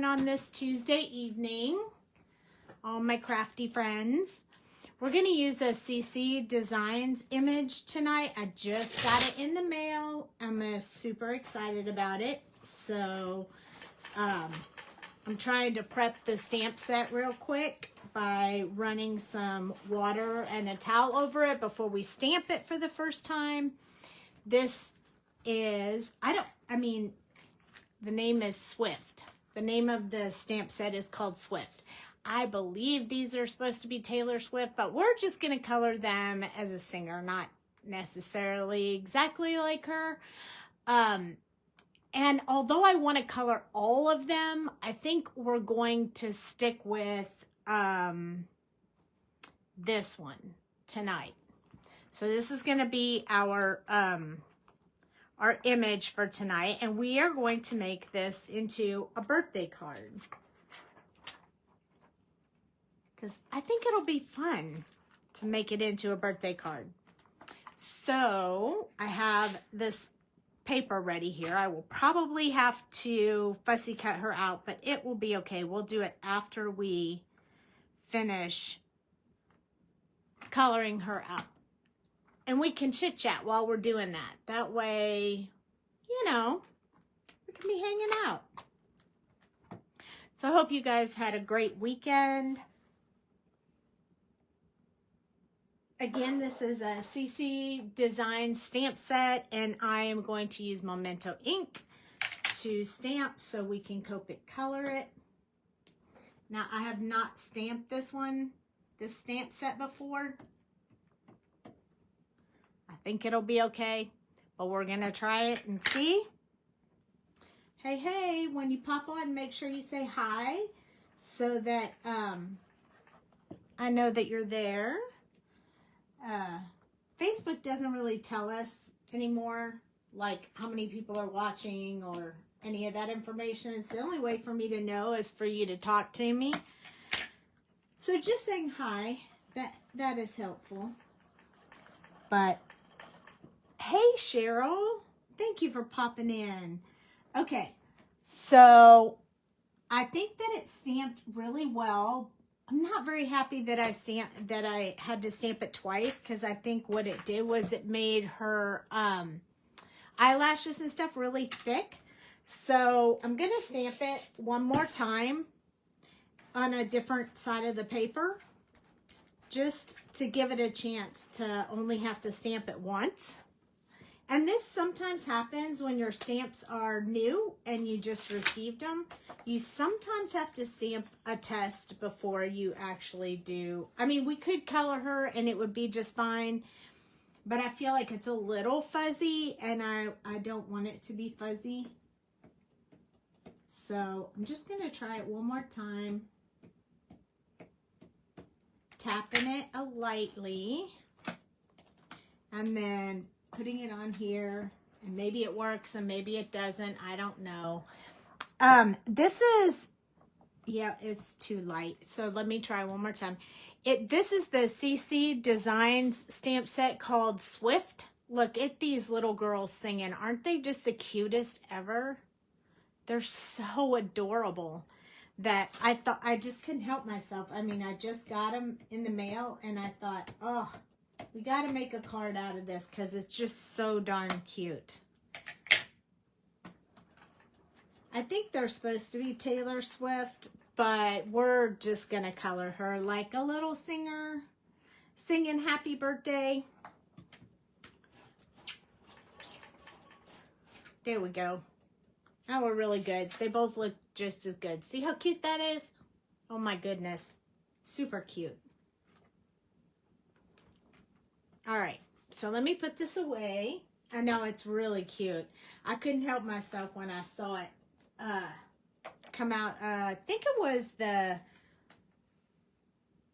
on this Tuesday evening, all my crafty friends. We're going to use a CC Designs image tonight. I just got it in the mail. I'm super excited about it. So I'm trying to prep the stamp set real quick by running some water and a towel over it before we stamp it for the first time. This is, the name is Swift. The name of the stamp set is called Swift. I believe these are supposed to be Taylor Swift, but we're just going to color them as a singer, not necessarily exactly like her. And although I want to color all of them, I think we're going to stick with this one tonight. So this is going to be our image for tonight, and we are going to make this into a birthday card. Because I think it'll be fun to make it into a birthday card. So I have this paper ready here. I will probably have to fussy cut her out, but it will be okay. We'll do it after we finish coloring her up. And we can chit chat while we're doing that. That way, we can be hanging out. So I hope you guys had a great weekend. Again, this is a CC Design stamp set, and I am going to use Memento ink to stamp so we can Copic color it. Now, I have not stamped this stamp set before. I think it'll be okay, but we're going to try it and see. Hey, when you pop on, make sure you say hi so that I know that you're there. Facebook doesn't really tell us anymore, like how many people are watching or any of that information. It's the only way for me to know is for you to talk to me. So just saying hi, that is helpful. But hey, Cheryl, thank you for popping in. Okay, so I think that it stamped really well. I'm not very happy that I had to stamp it twice, because I think what it did was it made her eyelashes and stuff really thick. So I'm going to stamp it one more time on a different side of the paper, just to give it a chance to only have to stamp it once. And this sometimes happens when your stamps are new and you just received them. You sometimes have to stamp a test before you actually do. I mean, we could color her and it would be just fine, but I feel like it's a little fuzzy, and I don't want it to be fuzzy. So I'm just going to try it one more time. Tapping it lightly, and then putting it on here, and maybe it works and maybe it doesn't. I don't know. This is, it's too light. So let me try one more time. This is the CC Designs stamp set called Swift. Look at these little girls singing. Aren't they just the cutest ever? They're so adorable that I thought I just couldn't help myself. I mean, I just got them in the mail, and I thought, oh, we got to make a card out of this because it's just so darn cute. I think they're supposed to be Taylor Swift, but we're just going to color her like a little singer singing happy birthday. There we go. Now we're really good. They both look just as good. See how cute that is? Oh my goodness. Super cute. All right, so let me put this away. I know it's really cute. I couldn't help myself when I saw it come out. I think it was the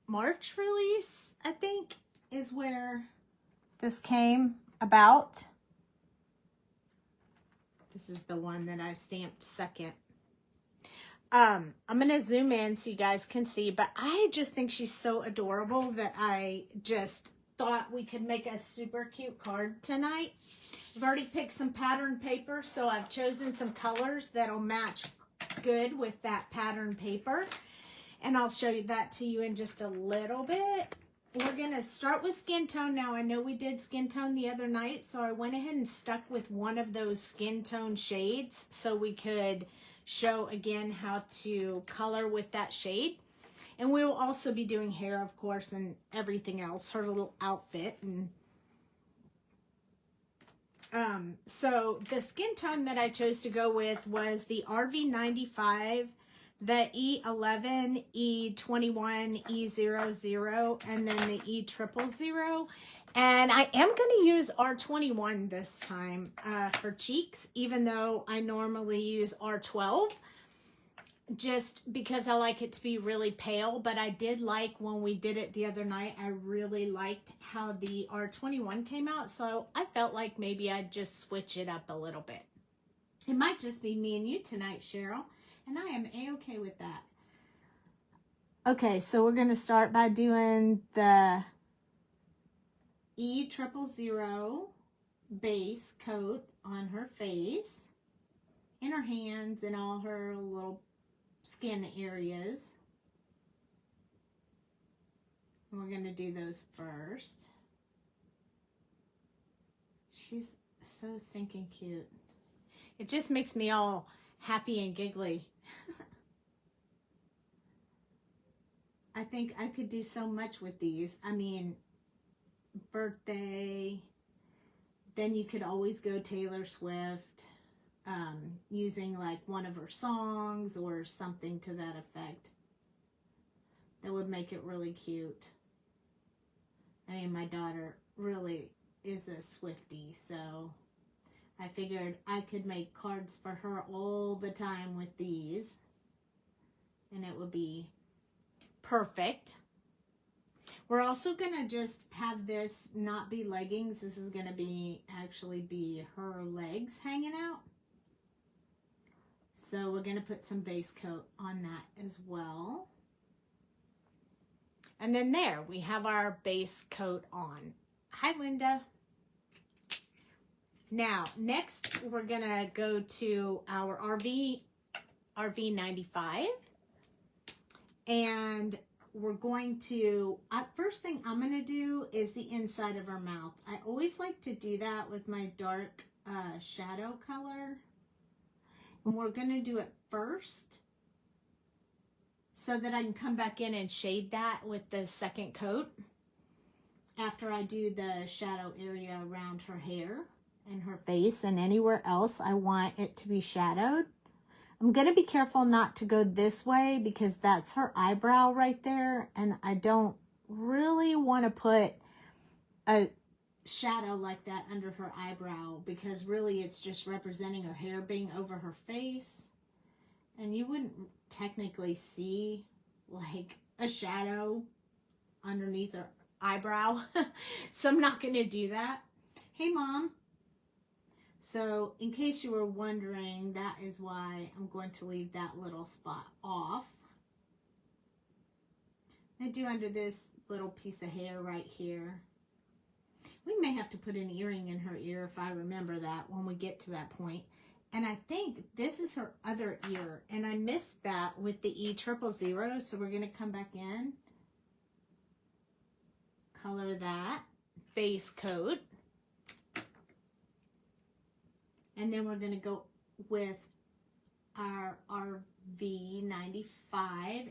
March release, I think, is where this came about. This is the one that I stamped second. I'm going to zoom in so you guys can see, but I just think she's so adorable that I just thought we could make a super cute card tonight. I've already picked some pattern paper, so I've chosen some colors that'll match good with that pattern paper. And I'll show you that to you in just a little bit. We're going to start with skin tone. Now, I know we did skin tone the other night, so I went ahead and stuck with one of those skin tone shades so we could show again how to color with that shade. And we will also be doing hair, of course, and everything else, her little outfit. And so the skin tone that I chose to go with was the RV95, the E11, E21, E00, and then the E000. And I am going to use R21 this time for cheeks, even though I normally use R12, just because I like it to be really pale. But I did like when we did it the other night, I really liked how the R21 came out. So I felt like maybe I'd just switch it up a little bit. It might just be me and you tonight, Cheryl. And I am A-okay with that. Okay, so we're going to start by doing the E000 base coat on her face, in her hands, and all her little skin areas. And we're going to do those first. She's so stinking cute. It just makes me all happy and giggly. I think I could do so much with these. I mean, birthday, then you could always go Taylor Swift, using like one of her songs or something to that effect. That would make it really cute. I mean, my daughter really is a Swiftie, so I figured I could make cards for her all the time with these, and it would be perfect. We're also going to just have this not be leggings. This is going to actually be her legs hanging out. So we're going to put some base coat on that as well. And then there, we have our base coat on. Hi, Linda. Now, next, we're going to go to our RV95. And we're going to, first thing I'm going to do is the inside of her mouth. I always like to do that with my dark shadow color. And we're going to do it first so that I can come back in and shade that with the second coat after I do the shadow area around her hair and her face and anywhere else I want it to be shadowed. I'm going to be careful not to go this way because that's her eyebrow right there, and I don't really want to put a shadow like that under her eyebrow because really it's just representing her hair being over her face, and you wouldn't technically see like a shadow underneath her eyebrow. So I'm not going to do that. Hey, Mom. So in case you were wondering, that is why I'm going to leave that little spot off. I do under this little piece of hair right here. We may have to put an earring in her ear if I remember that when we get to that point. And I think this is her other ear, and I missed that with the E000, so we're going to come back in, color that, base coat. And then we're going to go with our RV95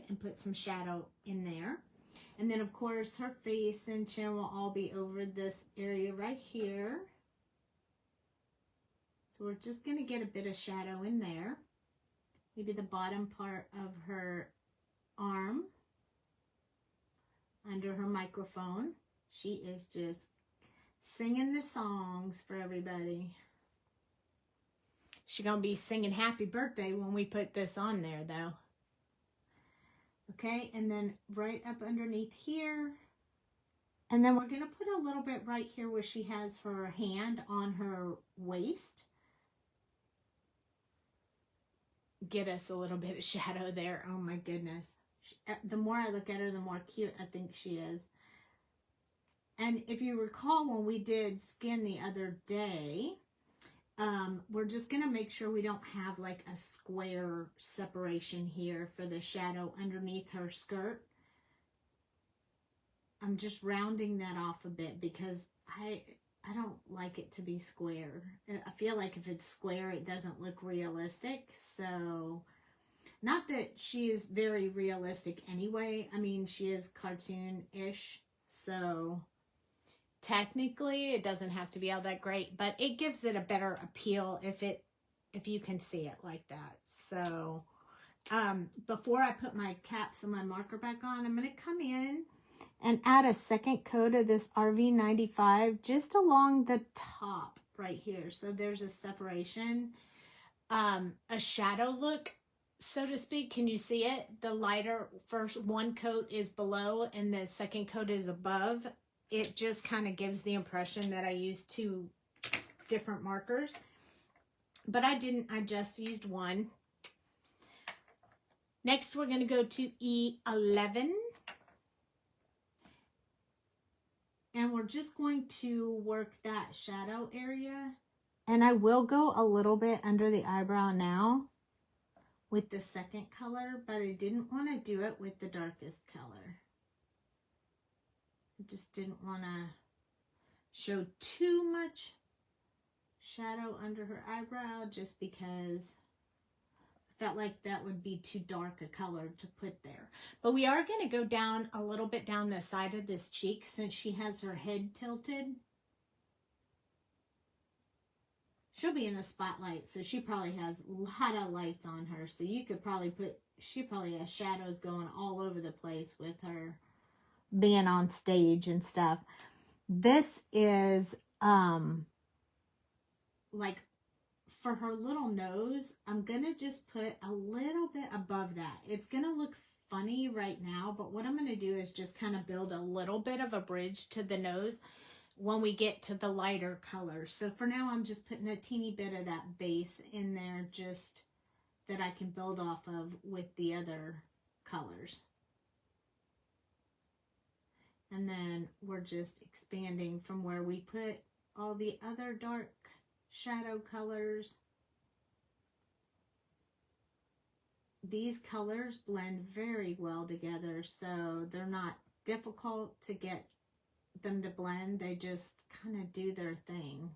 and put some shadow in there. And then, of course, her face and chin will all be over this area right here. So we're just going to get a bit of shadow in there. Maybe the bottom part of her arm under her microphone. She is just singing the songs for everybody. She's going to be singing happy birthday when we put this on there, though. Okay, and then right up underneath here. And then we're going to put a little bit right here where she has her hand on her waist. Get us a little bit of shadow there. Oh, my goodness. The more I look at her, the more cute I think she is. And if you recall when we did skin the other day, we're just going to make sure we don't have like a square separation here for the shadow underneath her skirt. I'm just rounding that off a bit because I don't like it to be square. I feel like if it's square, it doesn't look realistic. So, not that she is very realistic anyway. I mean, she is cartoon-ish. So, technically, it doesn't have to be all that great. But it gives it a better appeal if you can see it like that. So, before I put my caps and my marker back on, I'm going to come in and add a second coat of this RV95 just along the top right here. So there's a separation, a shadow look, so to speak. Can you see it? The lighter first one coat is below and the second coat is above. It just kind of gives the impression that I used two different markers, but I didn't. I just used one. Next, we're going to go to E11. And we're just going to work that shadow area. And I will go a little bit under the eyebrow now with the second color, but I didn't want to do it with the darkest color. I just didn't want to show too much shadow under her eyebrow just because I felt like that would be too dark a color to put there. But we are going to go down a little bit down the side of this cheek since she has her head tilted. She'll be in the spotlight, so she probably has a lot of lights on her. So you could probably she probably has shadows going all over the place with her being on stage and stuff. This is like for her little nose, I'm going to just put a little bit above that. It's going to look funny right now, but what I'm going to do is just kind of build a little bit of a bridge to the nose when we get to the lighter colors. So for now, I'm just putting a teeny bit of that base in there just that I can build off of with the other colors. And then we're just expanding from where we put all the other dark shadow colors. These colors blend very well together, so they're not difficult to get them to blend. They just kind of do their thing.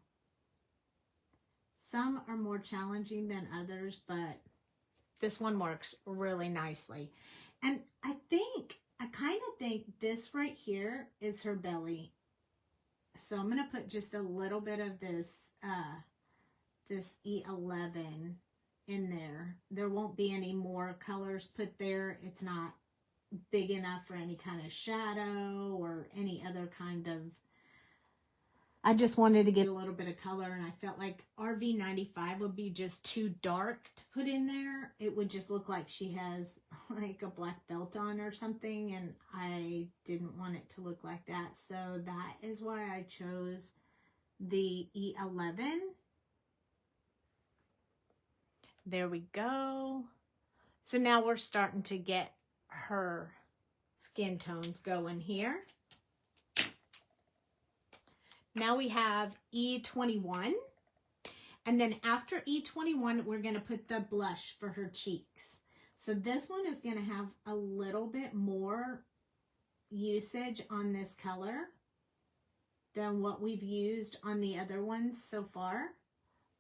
Some are more challenging than others, but this one works really nicely. And I kind of think this right here is her belly. So I'm going to put just a little bit of this E11 in there. There won't be any more colors put there. It's not big enough for any kind of shadow or any other kind of... I just wanted to get a little bit of color, and I felt like RV95 would be just too dark to put in there. It would just look like she has like a black belt on or something, and I didn't want it to look like that. So that is why I chose the E11. There we go. So now we're starting to get her skin tones going here. Now we have E21. And then after E21, we're going to put the blush for her cheeks. So this one is going to have a little bit more usage on this color than what we've used on the other ones so far.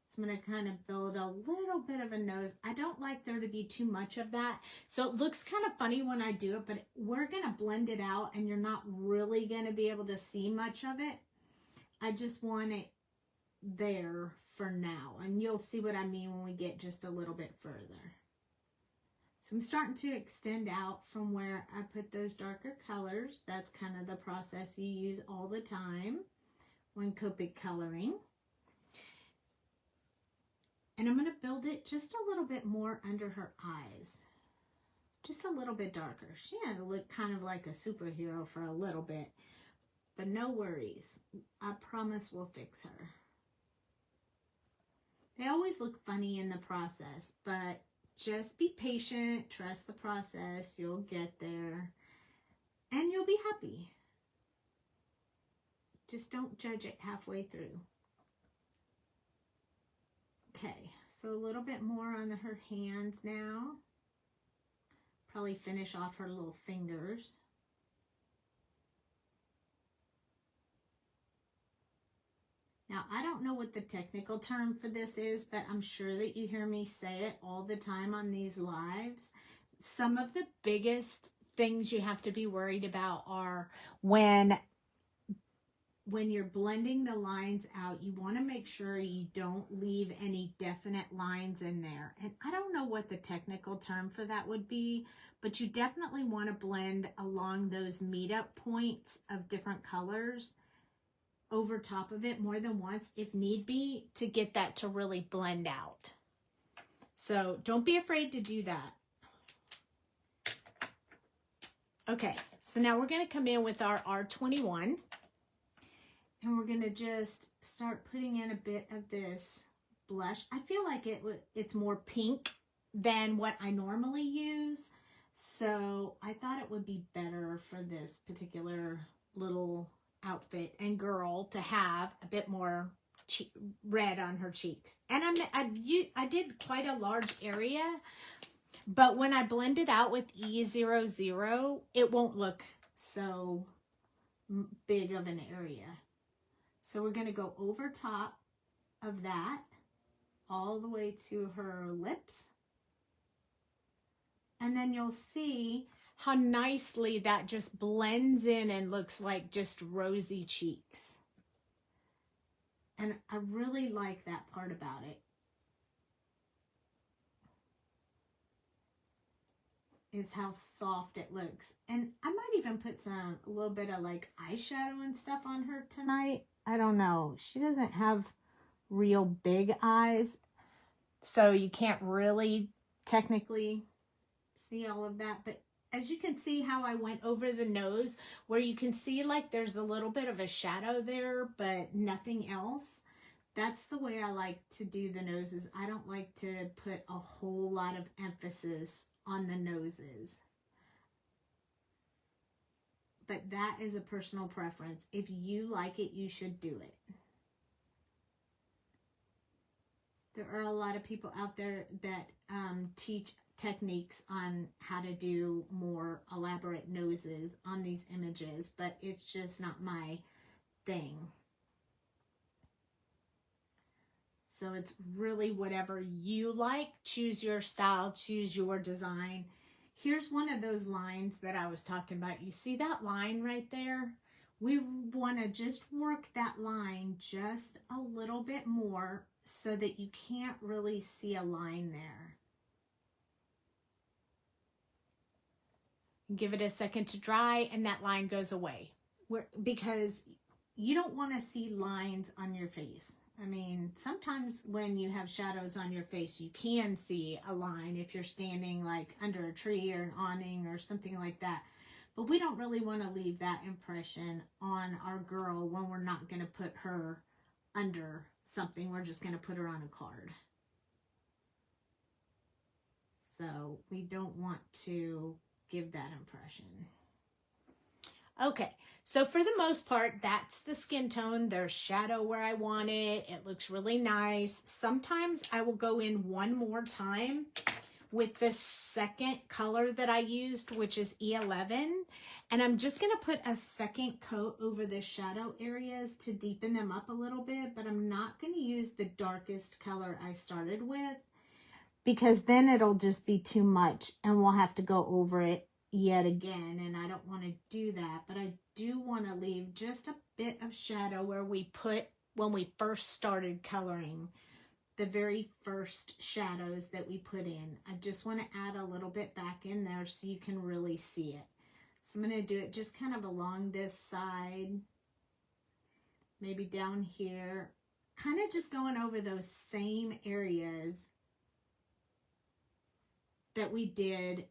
So I'm going to kind of build a little bit of a nose. I don't like there to be too much of that. So it looks kind of funny when I do it, but we're going to blend it out and you're not really going to be able to see much of it. I just want it there for now. And you'll see what I mean when we get just a little bit further. So I'm starting to extend out from where I put those darker colors. That's kind of the process you use all the time when Copic coloring. And I'm going to build it just a little bit more under her eyes. Just a little bit darker. She had to look kind of like a superhero for a little bit. But no worries. I promise we'll fix her. They always look funny in the process, but just be patient. Trust the process. You'll get there. And you'll be happy. Just don't judge it halfway through. So a little bit more on her hands now. Probably finish off her little fingers. Now, I don't know what the technical term for this is, but I'm sure that you hear me say it all the time on these lives. Some of the biggest things you have to be worried about are when you're blending the lines out, you want to make sure you don't leave any definite lines in there. And I don't know what the technical term for that would be, but you definitely want to blend along those meetup points of different colors over top of it more than once if need be to get that to really blend out. So don't be afraid to do that. Okay, so now we're going to come in with our R21 and we're going to just start putting in a bit of this blush. I feel like it's more pink than what I normally use, so I thought it would be better for this particular little outfit and girl to have a bit more red on her cheeks. And I did quite a large area, but when I blend it out with E00, it won't look so big of an area. So we're going to go over top of that all the way to her lips. And then you'll see how nicely that just blends in and looks like just rosy cheeks. And I really like that part about it. Is how soft it looks. And I might even put a little bit of like eyeshadow and stuff on her tonight. I don't know. She doesn't have real big eyes, so you can't really technically see all of that. But as you can see how I went over the nose, where you can see like there's a little bit of a shadow there, but nothing else. That's the way I like to do the noses. I don't like to put a whole lot of emphasis on the noses. But that is a personal preference. If you like it, you should do it. There are a lot of people out there that teach techniques on how to do more elaborate noses on these images, but it's just not my thing. So it's really whatever you like. Choose your style, choose your design. Here's one of those lines that I was talking about. You see that line right there? We want to just work that line just a little bit more so that you can't really see a line there. Give it a second to dry and that line goes away. Because you don't want to see lines on your face. I mean, sometimes when you have shadows on your face, you can see a line if you're standing like under a tree or an awning or something like that. But we don't really want to leave that impression on our girl when we're not going to put her under something. We're just going to put her on a card. So we don't want to give that impression. Okay, so for the most part, that's the skin tone. There's shadow where I want it. It looks really nice. Sometimes I will go in one more time with the second color that I used, which is E11. And I'm just going to put a second coat over the shadow areas to deepen them up a little bit. But I'm not going to use the darkest color I started with, because then it'll just be too much and we'll have to go over it yet again, and I don't want to do that. But I do want to leave just a bit of shadow where we put when we first started coloring, the very first shadows that we put in. I just want to add a little bit back in there so you can really see it. So I'm going to do it just kind of along this side, maybe down here, kind of just going over those same areas that we did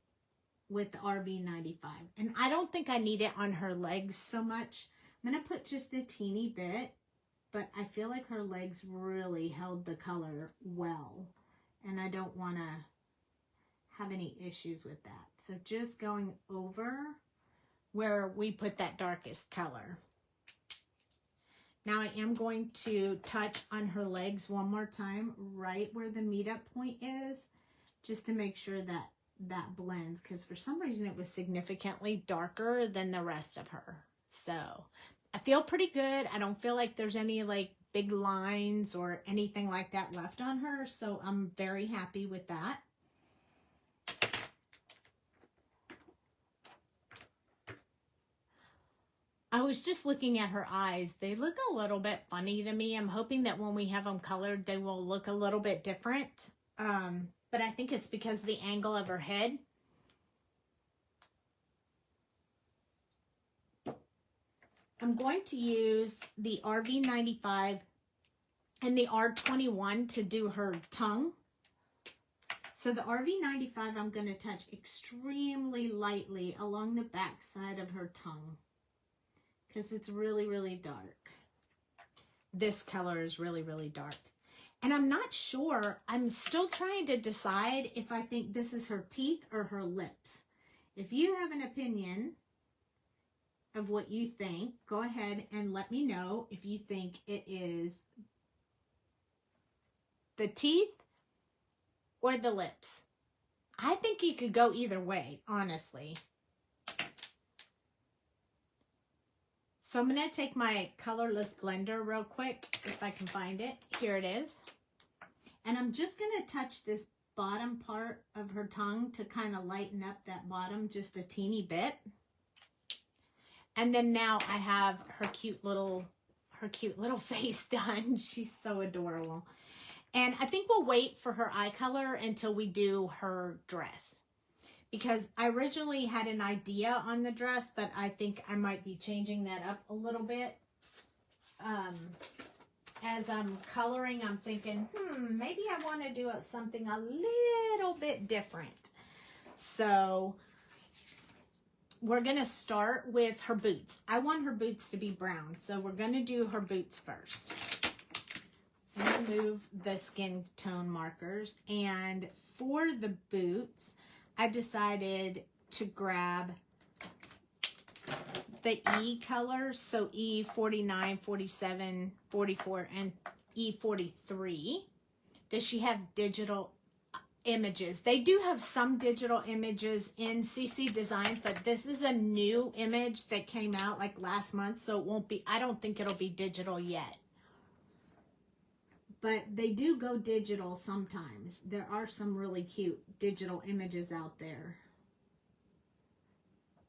with the RV95. And I don't think I need it on her legs so much. I'm going to put just a teeny bit, but I feel like her legs really held the color well, and I don't want to have any issues with that. So just going over where we put that darkest color. Now I am going to touch on her legs one more time, right where the meetup point is, just to make sure that that blends, because for some reason it was significantly darker than the rest of her. So I feel pretty good. I don't feel like there's any like big lines or anything like that left on her, so I'm very happy with that. I was just looking at her eyes. They look a little bit funny to me. I'm hoping that when we have them colored, they will look a little bit different. But I think it's because of the angle of her head. I'm going to use the RV95 and the R21 to do her tongue. So the RV95, I'm going to touch extremely lightly along the back side of her tongue, because it's really, really dark. This color is really, really dark. And I'm not sure. I'm still trying to decide if I think this is her teeth or her lips. If you have an opinion of what you think, go ahead and let me know if you think it is the teeth or the lips. I think you could go either way, honestly. So I'm going to take my colorless blender real quick, if I can find it. Here it is. And I'm just going to touch this bottom part of her tongue to kind of lighten up that bottom just a teeny bit. And then now I have her cute little face done. She's so adorable. And I think we'll wait for her eye color until we do her dress, because I originally had an idea on the dress, but I think I might be changing that up a little bit. As I'm coloring, I'm thinking, maybe I want to do something a little bit different. So we're going to start with her boots. I want her boots to be brown, so we're going to do her boots first. So I'm going to move the skin tone markers, and for the boots, I decided to grab the E colors, so E49, 47, 44, and E43. Does she have digital images? They do have some digital images in CC Designs, but this is a new image that came out like last month, so it won't be, I don't think it'll be digital yet. But they do go digital sometimes. There are some really cute digital images out there.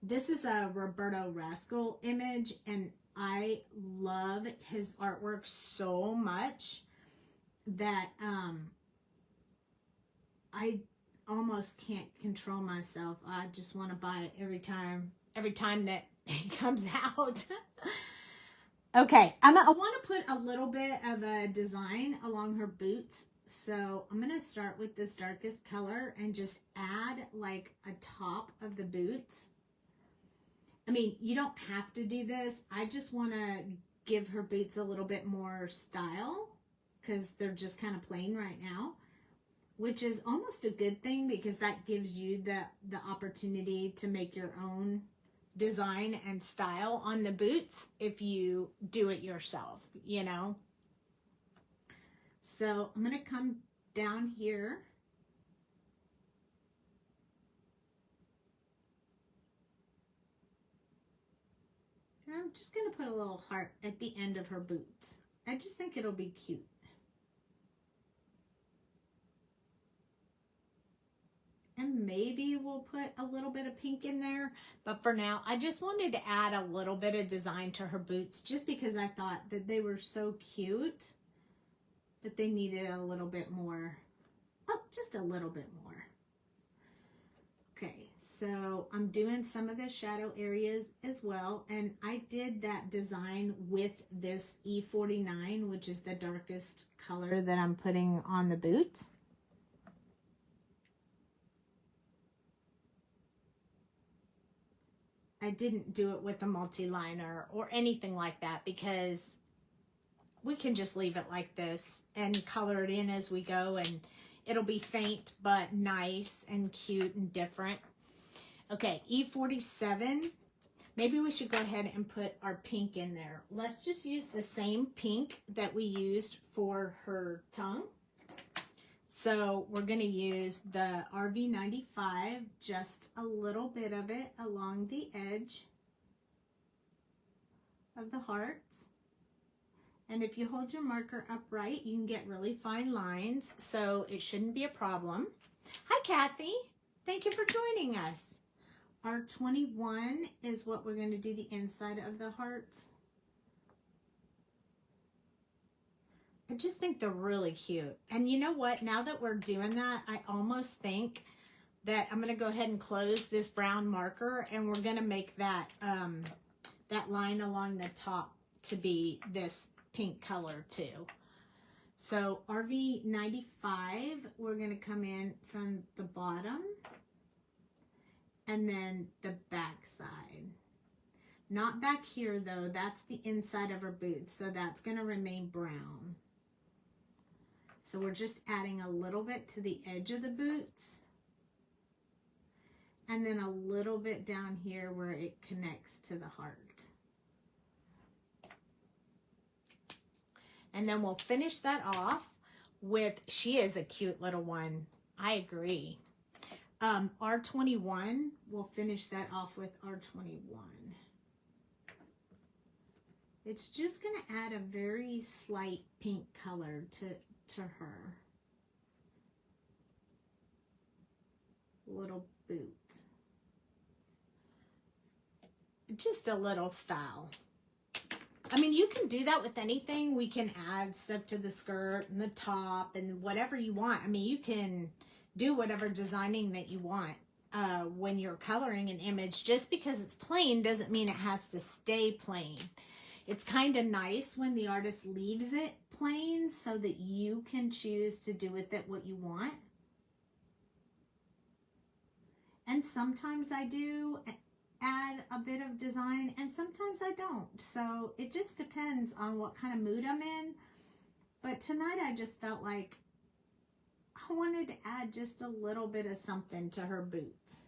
This is a Roberto Rascal image, and I love his artwork so much that I almost can't control myself. I just want to buy it every time that it comes out. Okay, I want to put a little bit of a design along her boots. So I'm going to start with this darkest color and just add like a top of the boots. I mean, you don't have to do this. I just want to give her boots a little bit more style because they're just kind of plain right now, which is almost a good thing because that gives you the opportunity to make your own design and style on the boots if you do it yourself, you know. So I'm going to come down here. And I'm just going to put a little heart at the end of her boots. I just think it'll be cute. And maybe we'll put a little bit of pink in there. But for now, I just wanted to add a little bit of design to her boots just because I thought that they were so cute. But they needed a little bit more. Oh, just a little bit more. Okay, so I'm doing some of the shadow areas as well. And I did that design with this E49, which is the darkest color that I'm putting on the boots. I didn't do it with a multi-liner or anything like that because we can just leave it like this and color it in as we go, and it'll be faint but nice and cute and different. Okay, E47. maybe we should go ahead and put our pink in there. Let's just use the same pink that we used for her tongue. So we're going to use the RV95, just a little bit of it along the edge of the hearts. And if you hold your marker upright, you can get really fine lines, so it shouldn't be a problem. Hi, Kathy. Thank you for joining us. R21 is what we're going to do the inside of the hearts. I just think they're really cute. And you know what? Now that we're doing that, I almost think that I'm going to go ahead and close this brown marker, and we're going to make that that line along the top to be this pink color too. So RV95, we're going to come in from the bottom and then the back side. Not back here though, that's the inside of her boots, so that's going to remain brown. So we're just adding a little bit to the edge of the boots and then a little bit down here where it connects to the heart. And then we'll finish that off with, she is a cute little one. I agree. R21, we'll finish that off with R21. It's just going to add a very slight pink color to her little boots. Just a little style. I mean, you can do that with anything. We can add stuff to the skirt and the top and whatever you want. I mean, you can do whatever designing that you want when you're coloring an image. Just because it's plain doesn't mean it has to stay plain. It's kind of nice when the artist leaves it plain so that you can choose to do with it what you want. And sometimes I do add a bit of design and sometimes I don't. So it just depends on what kind of mood I'm in. But tonight I just felt like I wanted to add just a little bit of something to her boots.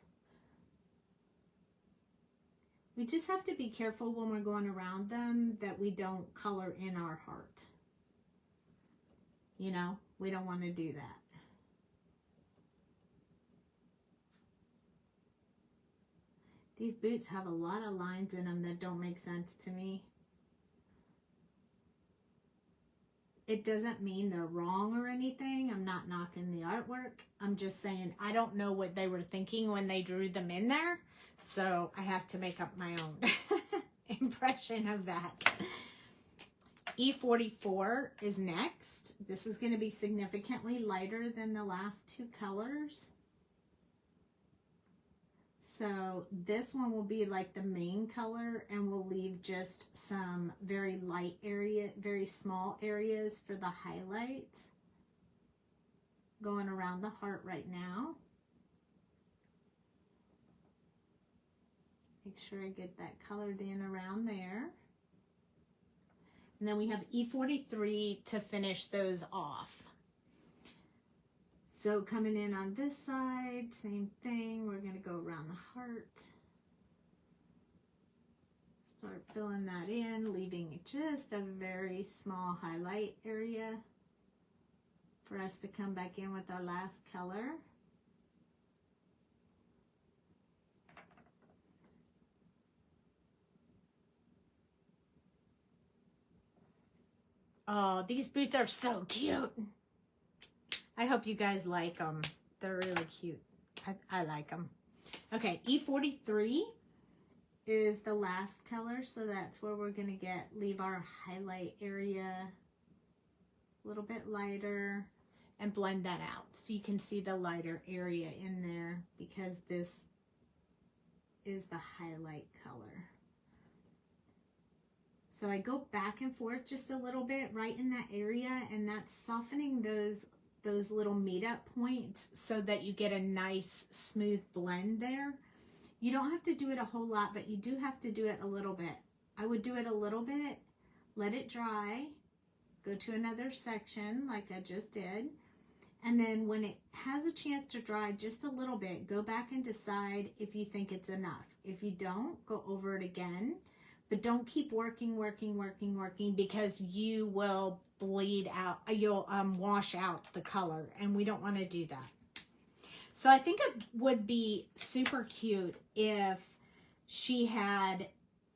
We just have to be careful when we're going around them that we don't color in our heart. You know, we don't want to do that. These boots have a lot of lines in them that don't make sense to me. It doesn't mean they're wrong or anything. I'm not knocking the artwork. I'm just saying I don't know what they were thinking when they drew them in there. So I have to make up my own impression of that. E44 is next. This is going to be significantly lighter than the last two colors. So this one will be like the main color, and we'll leave just some very light area, very small areas for the highlights going around the heart right now. Make sure I get that colored in around there. And then we have E43 to finish those off. So coming in on this side, same thing. We're going to go around the heart. Start filling that in, leaving just a very small highlight area for us to come back in with our last color. Oh, these boots are so cute. I hope you guys like them. They're really cute. I like them. Okay, E43 is the last color, so that's where we're going to leave our highlight area a little bit lighter and blend that out so you can see the lighter area in there because this is the highlight color. So I go back and forth just a little bit right in that area, and that's softening those little meet-up points so that you get a nice smooth blend there. You don't have to do it a whole lot, but you do have to do it a little bit. I would do it a little bit, let it dry, go to another section like I just did, and then when it has a chance to dry just a little bit, go back and decide if you think it's enough. If you don't, go over it again. But don't keep working, because you will bleed out. You'll wash out the color, and we don't want to do that. So I think it would be super cute if she had,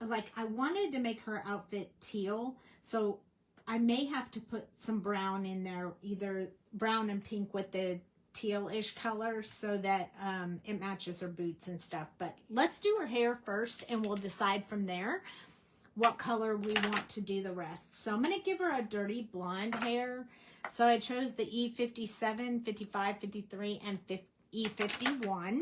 like, I wanted to make her outfit teal. So I may have to put some brown in there, either brown and pink with the teal-ish color, so that it matches her boots and stuff. But let's do her hair first, and we'll decide from there what color we want to do the rest. So I'm going to give her a dirty blonde hair. So I chose the E57, 55, 53, and E51.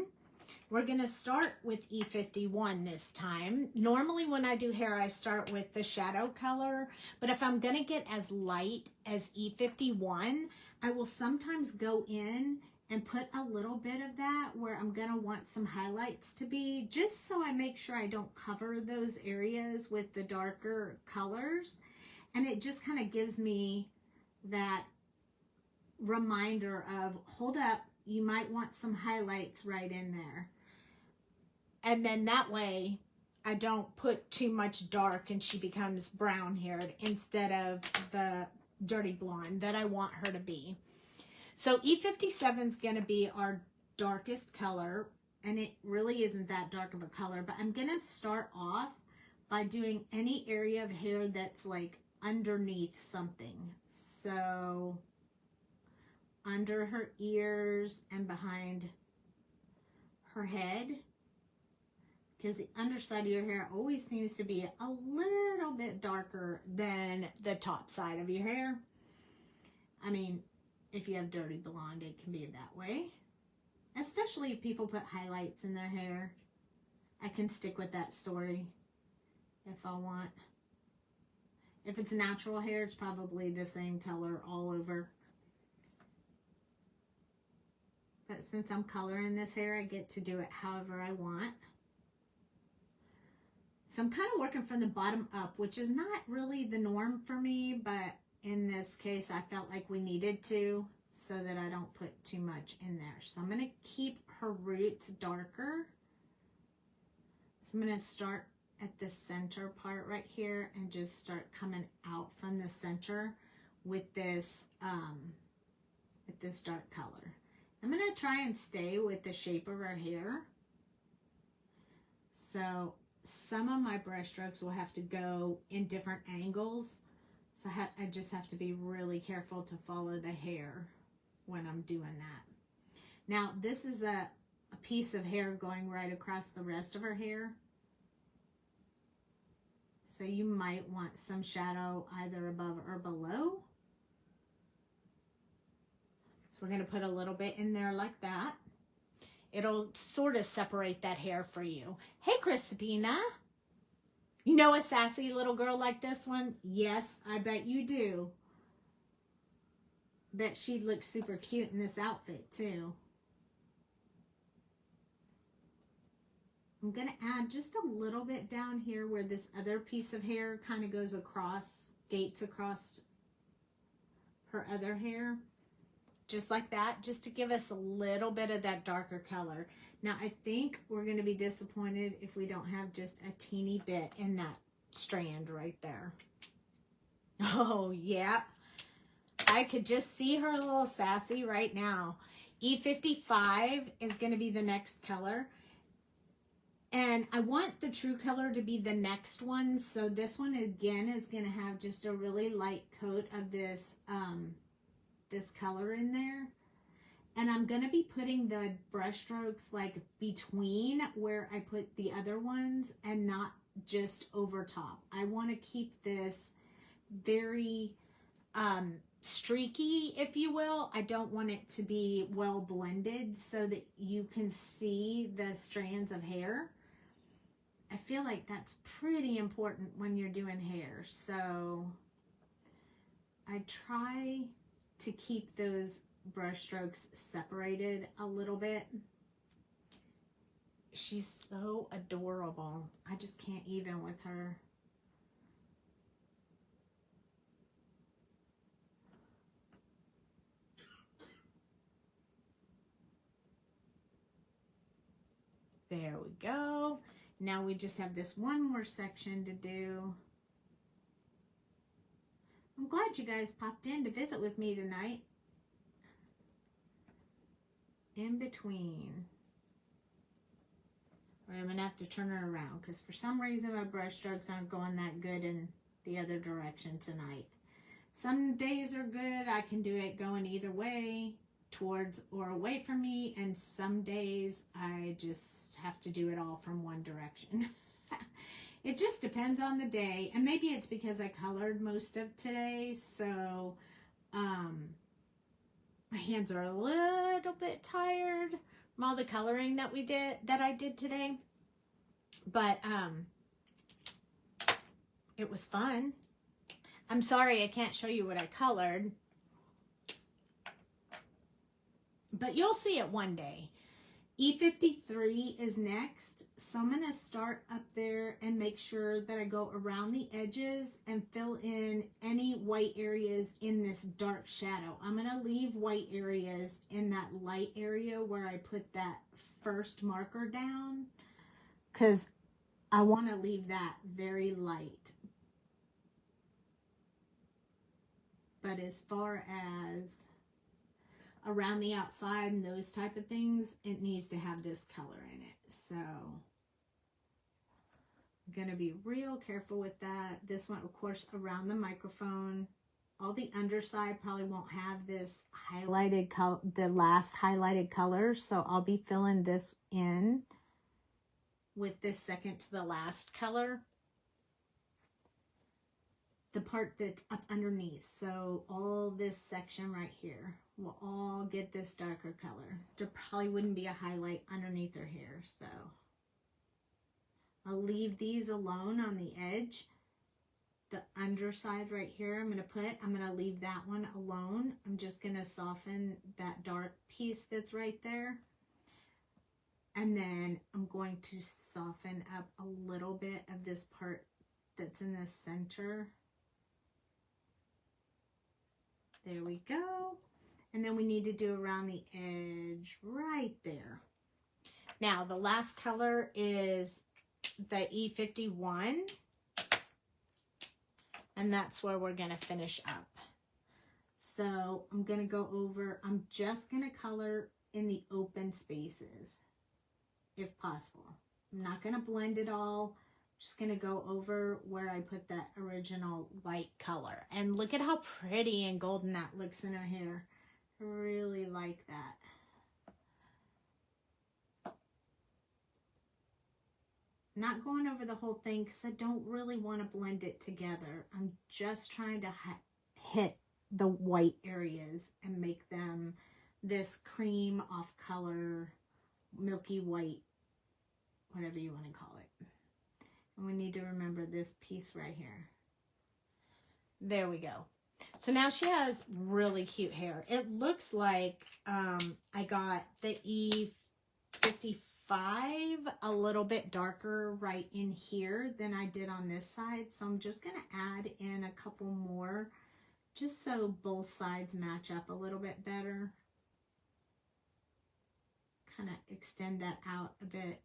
We're going to start with E51 this time. Normally when I do hair, I start with the shadow color, but if I'm going to get as light as E51, I will sometimes go in and put a little bit of that where I'm going to want some highlights to be, just so I make sure I don't cover those areas with the darker colors. And it just kind of gives me that reminder of, hold up, you might want some highlights right in there. And then that way I don't put too much dark and she becomes brown haired instead of the dirty blonde that I want her to be. So E57 is going to be our darkest color, and it really isn't that dark of a color, but I'm going to start off by doing any area of hair that's like underneath something. So under her ears and behind her head, because the underside of your hair always seems to be a little bit darker than the top side of your hair. I mean, if you have dirty blonde, it can be that way. Especially if people put highlights in their hair. I can stick with that story if I want. If it's natural hair, it's probably the same color all over. But since I'm coloring this hair, I get to do it however I want. So I'm kind of working from the bottom up, which is not really the norm for me, but in this case, I felt like we needed to, so that I don't put too much in there. So I'm going to keep her roots darker. So I'm going to start at the center part right here and just start coming out from the center with this dark color. I'm going to try and stay with the shape of her hair. So some of my brush strokes will have to go in different angles. So I just have to be really careful to follow the hair when I'm doing that. Now, this is a piece of hair going right across the rest of her hair. So you might want some shadow either above or below. So we're going to put a little bit in there like that. It'll sort of separate that hair for you. Hey, Christina. You know a sassy little girl like this one? Yes, I bet you do. Bet she'd look super cute in this outfit too. I'm going to add just a little bit down here where this other piece of hair kind of goes across, gates across her other hair. Just like that, just to give us a little bit of that darker color. Now, I think we're going to be disappointed if we don't have just a teeny bit in that strand right there. Oh, yeah. I could just see her a little sassy right now. E55 is going to be the next color. And I want the true color to be the next one. So this one, again, is going to have just a really light coat of this this color in there. And I'm going to be putting the brush strokes like between where I put the other ones and not just over top. I want to keep this very streaky, if you will. I don't want it to be well blended so that you can see the strands of hair. I feel like that's pretty important when you're doing hair. So I try to keep those brush strokes separated a little bit. She's so adorable. I just can't even with her. There we go. Now we just have this one more section to do. I'm glad you guys popped in to visit with me tonight. In between. I'm going to have to turn it around because for some reason my brush strokes aren't going that good in the other direction tonight. Some days are good. I can do it going either way, towards or away from me, and some days I just have to do it all from one direction. It just depends on the day, and maybe it's because I colored most of today, so my hands are a little bit tired from all the coloring that I did today. But it was fun. I'm sorry I can't show you what I colored, but you'll see it one day. E53 is next, so I'm going to start up there and make sure that I go around the edges and fill in any white areas in this dark shadow. I'm going to leave white areas in that light area where I put that first marker down, because I want to leave that very light. But as far as around the outside and those type of things, it needs to have this color in it. So I'm going to be real careful with that. This one, of course, around the microphone. All the underside probably won't have this highlighted color, the last highlighted color. So I'll be filling this in with this second to the last color. The part that's up underneath. So all this section right here will all get this darker color. There probably wouldn't be a highlight underneath her hair, so I'll leave these alone on the edge. The underside right here I'm going to leave that one alone. I'm just going to soften that dark piece that's right there. And then I'm going to soften up a little bit of this part that's in the center. There we go. And then we need to do around the edge right there. Now, the last color is the E51. And that's where we're going to finish up. So I'm going to go over, I'm just going to color in the open spaces, if possible. I'm not going to blend it all. Just going to go over where I put that original light color. And look at how pretty and golden that looks in her hair. I really like that. Not going over the whole thing because I don't really want to blend it together. I'm just trying to hit the white areas and make them this cream off color, milky white, whatever you want to call it. And we need to remember this piece right here. There we go. So now she has really cute hair. It looks like I got the E55 a little bit darker right in here than I did on this side. So I'm just going to add in a couple more just so both sides match up a little bit better. Kind of extend that out a bit.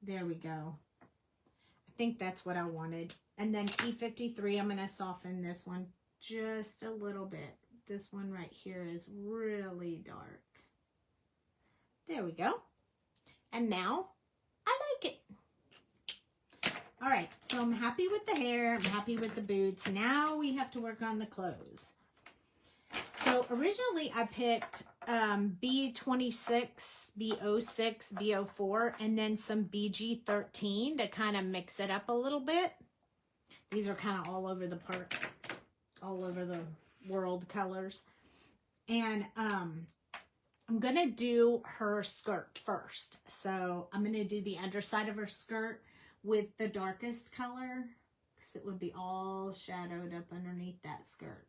There we go. I think that's what I wanted. And then E53, I'm going to soften this one just a little bit. This one right here is really dark. There we go. And now I like it. All right, so I'm happy with the hair. I'm happy with the boots. Now we have to work on the clothes. So originally I picked B26, B06, B04, and then some BG13 to kind of mix it up a little bit. These are kind of all over the park, all over the world colors. And I'm going to do her skirt first. So I'm going to do the underside of her skirt with the darkest color because it would be all shadowed up underneath that skirt.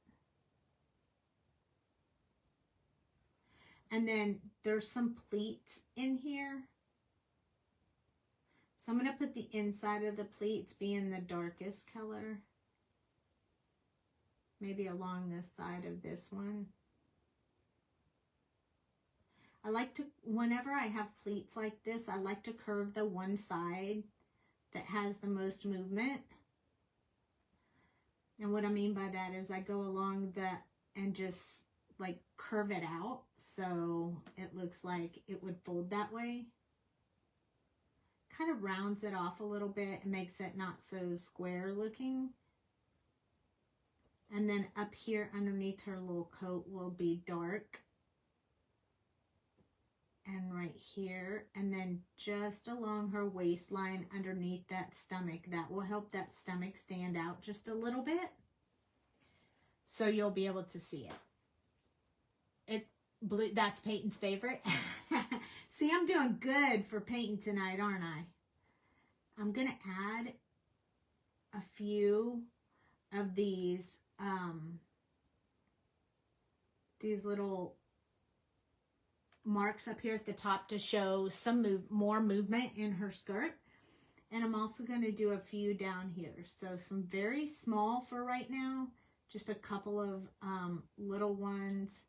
And then there's some pleats in here. So I'm going to put the inside of the pleats being the darkest color. Maybe along this side of this one. I like to, whenever I have pleats like this, I like to curve the one side that has the most movement. And what I mean by that is I go along that and just like curve it out so it looks like it would fold that way. Kind of rounds it off a little bit and makes it not so square looking. And then up here underneath her little coat will be dark. And right here, and then just along her waistline underneath that stomach, that will help that stomach stand out just a little bit, so you'll be able to see it. That's Peyton's favorite. See, I'm doing good for Peyton tonight, aren't I? I'm gonna add a few of these little marks up here at the top to show some more movement in her skirt. And I'm also going to do a few down here. So some very small for right now, just a couple of little ones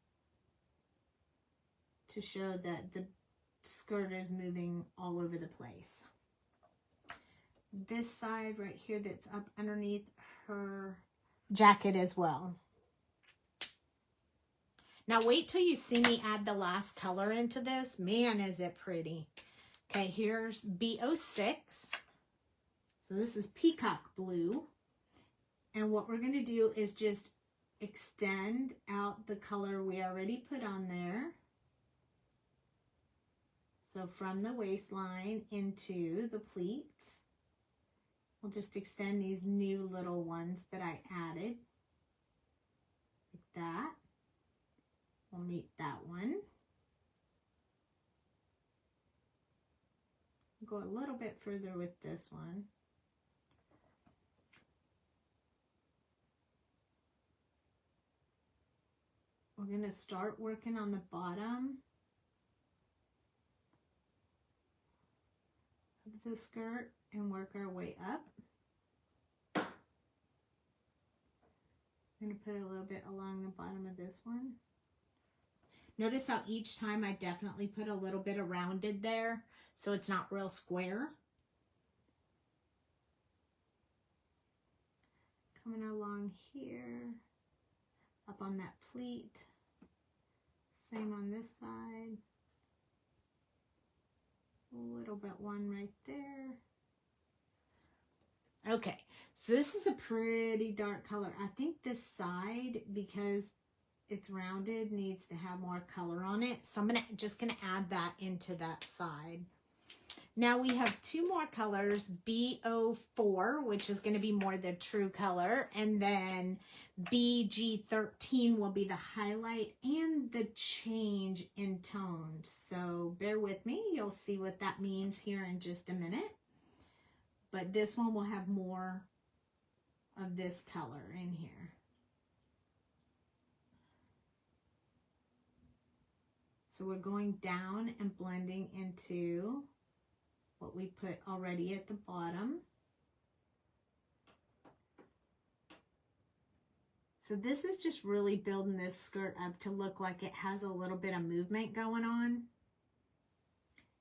to show that the skirt is moving all over the place. This side right here that's up underneath her jacket as well. Now wait till you see me add the last color into this. Man, is it pretty. Okay, here's B06. So this is peacock blue. And what we're going to do is just extend out the color we already put on there. So from the waistline into the pleats. We'll just extend these new little ones that I added. Like that. We'll meet that one. Go a little bit further with this one. We're going to start working on the bottom of the skirt and work our way up. I'm going to put a little bit along the bottom of this one. Notice how each time I definitely put a little bit of rounded there, so it's not real square. Coming along here, up on that pleat. Same on this side. A little bit one right there. Okay, so this is a pretty dark color. I think this side, because it's rounded, needs to have more color on it. So I'm just gonna add that into that side. Now we have two more colors, B04, which is gonna be more the true color, and then BG13 will be the highlight and the change in tone. So bear with me, you'll see what that means here in just a minute. But this one will have more of this color in here. So we're going down and blending into what we put already at the bottom. So this is just really building this skirt up to look like it has a little bit of movement going on.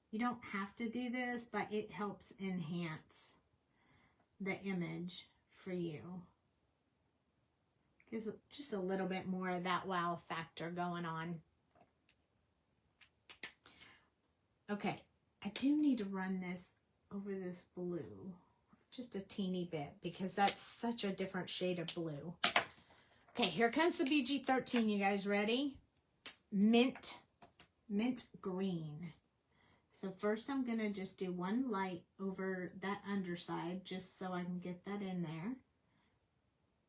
You don't have to do this, but it helps enhance the image for you. Gives just a little bit more of that wow factor going on. Okay, I do need to run this over this blue, just a teeny bit, because that's such a different shade of blue. Okay, here comes the BG13, you guys ready? Mint green. So first I'm gonna just do one light over that underside, just so I can get that in there.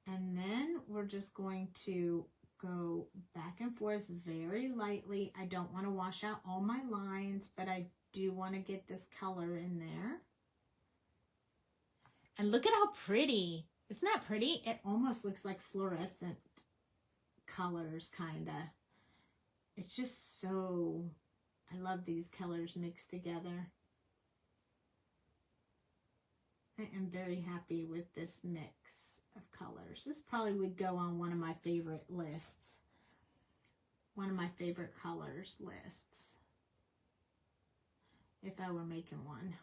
And then we're just going to go back and forth very lightly. I don't want to wash out all my lines, but I do want to get this color in there. And look at how pretty. Isn't that pretty? It almost looks like fluorescent colors, kind of. It's just so, I love these colors mixed together. I am very happy with this mix of colors. This probably would go on one of my favorite lists. One of my favorite colors lists. if I were making one.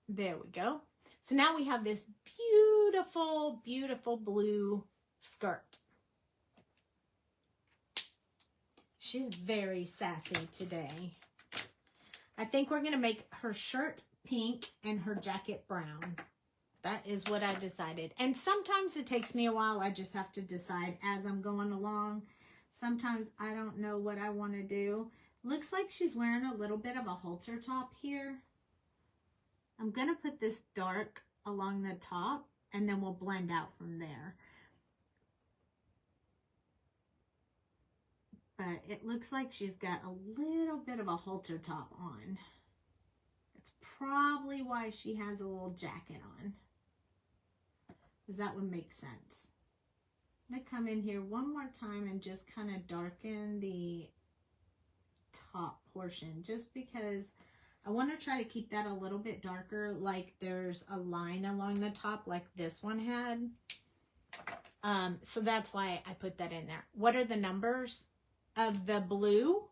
There we go. So now we have this beautiful, beautiful blue skirt. She's very sassy today. I think we're going to make her shirt pink and her jacket brown. That is what I decided. And sometimes it takes me a while. I just have to decide as I'm going along. Sometimes I don't know what I want to do. Looks like she's wearing a little bit of a halter top here. I'm going to put this dark along the top and then we'll blend out from there. But it looks like she's got a little bit of a halter top on. That's probably why she has a little jacket on. Because that would make sense. I'm going to come in here one more time and just kind of darken the top portion. Just because I want to try to keep that a little bit darker. Like there's a line along the top like this one had. So that's why I put that in there. What are the numbers of the blue?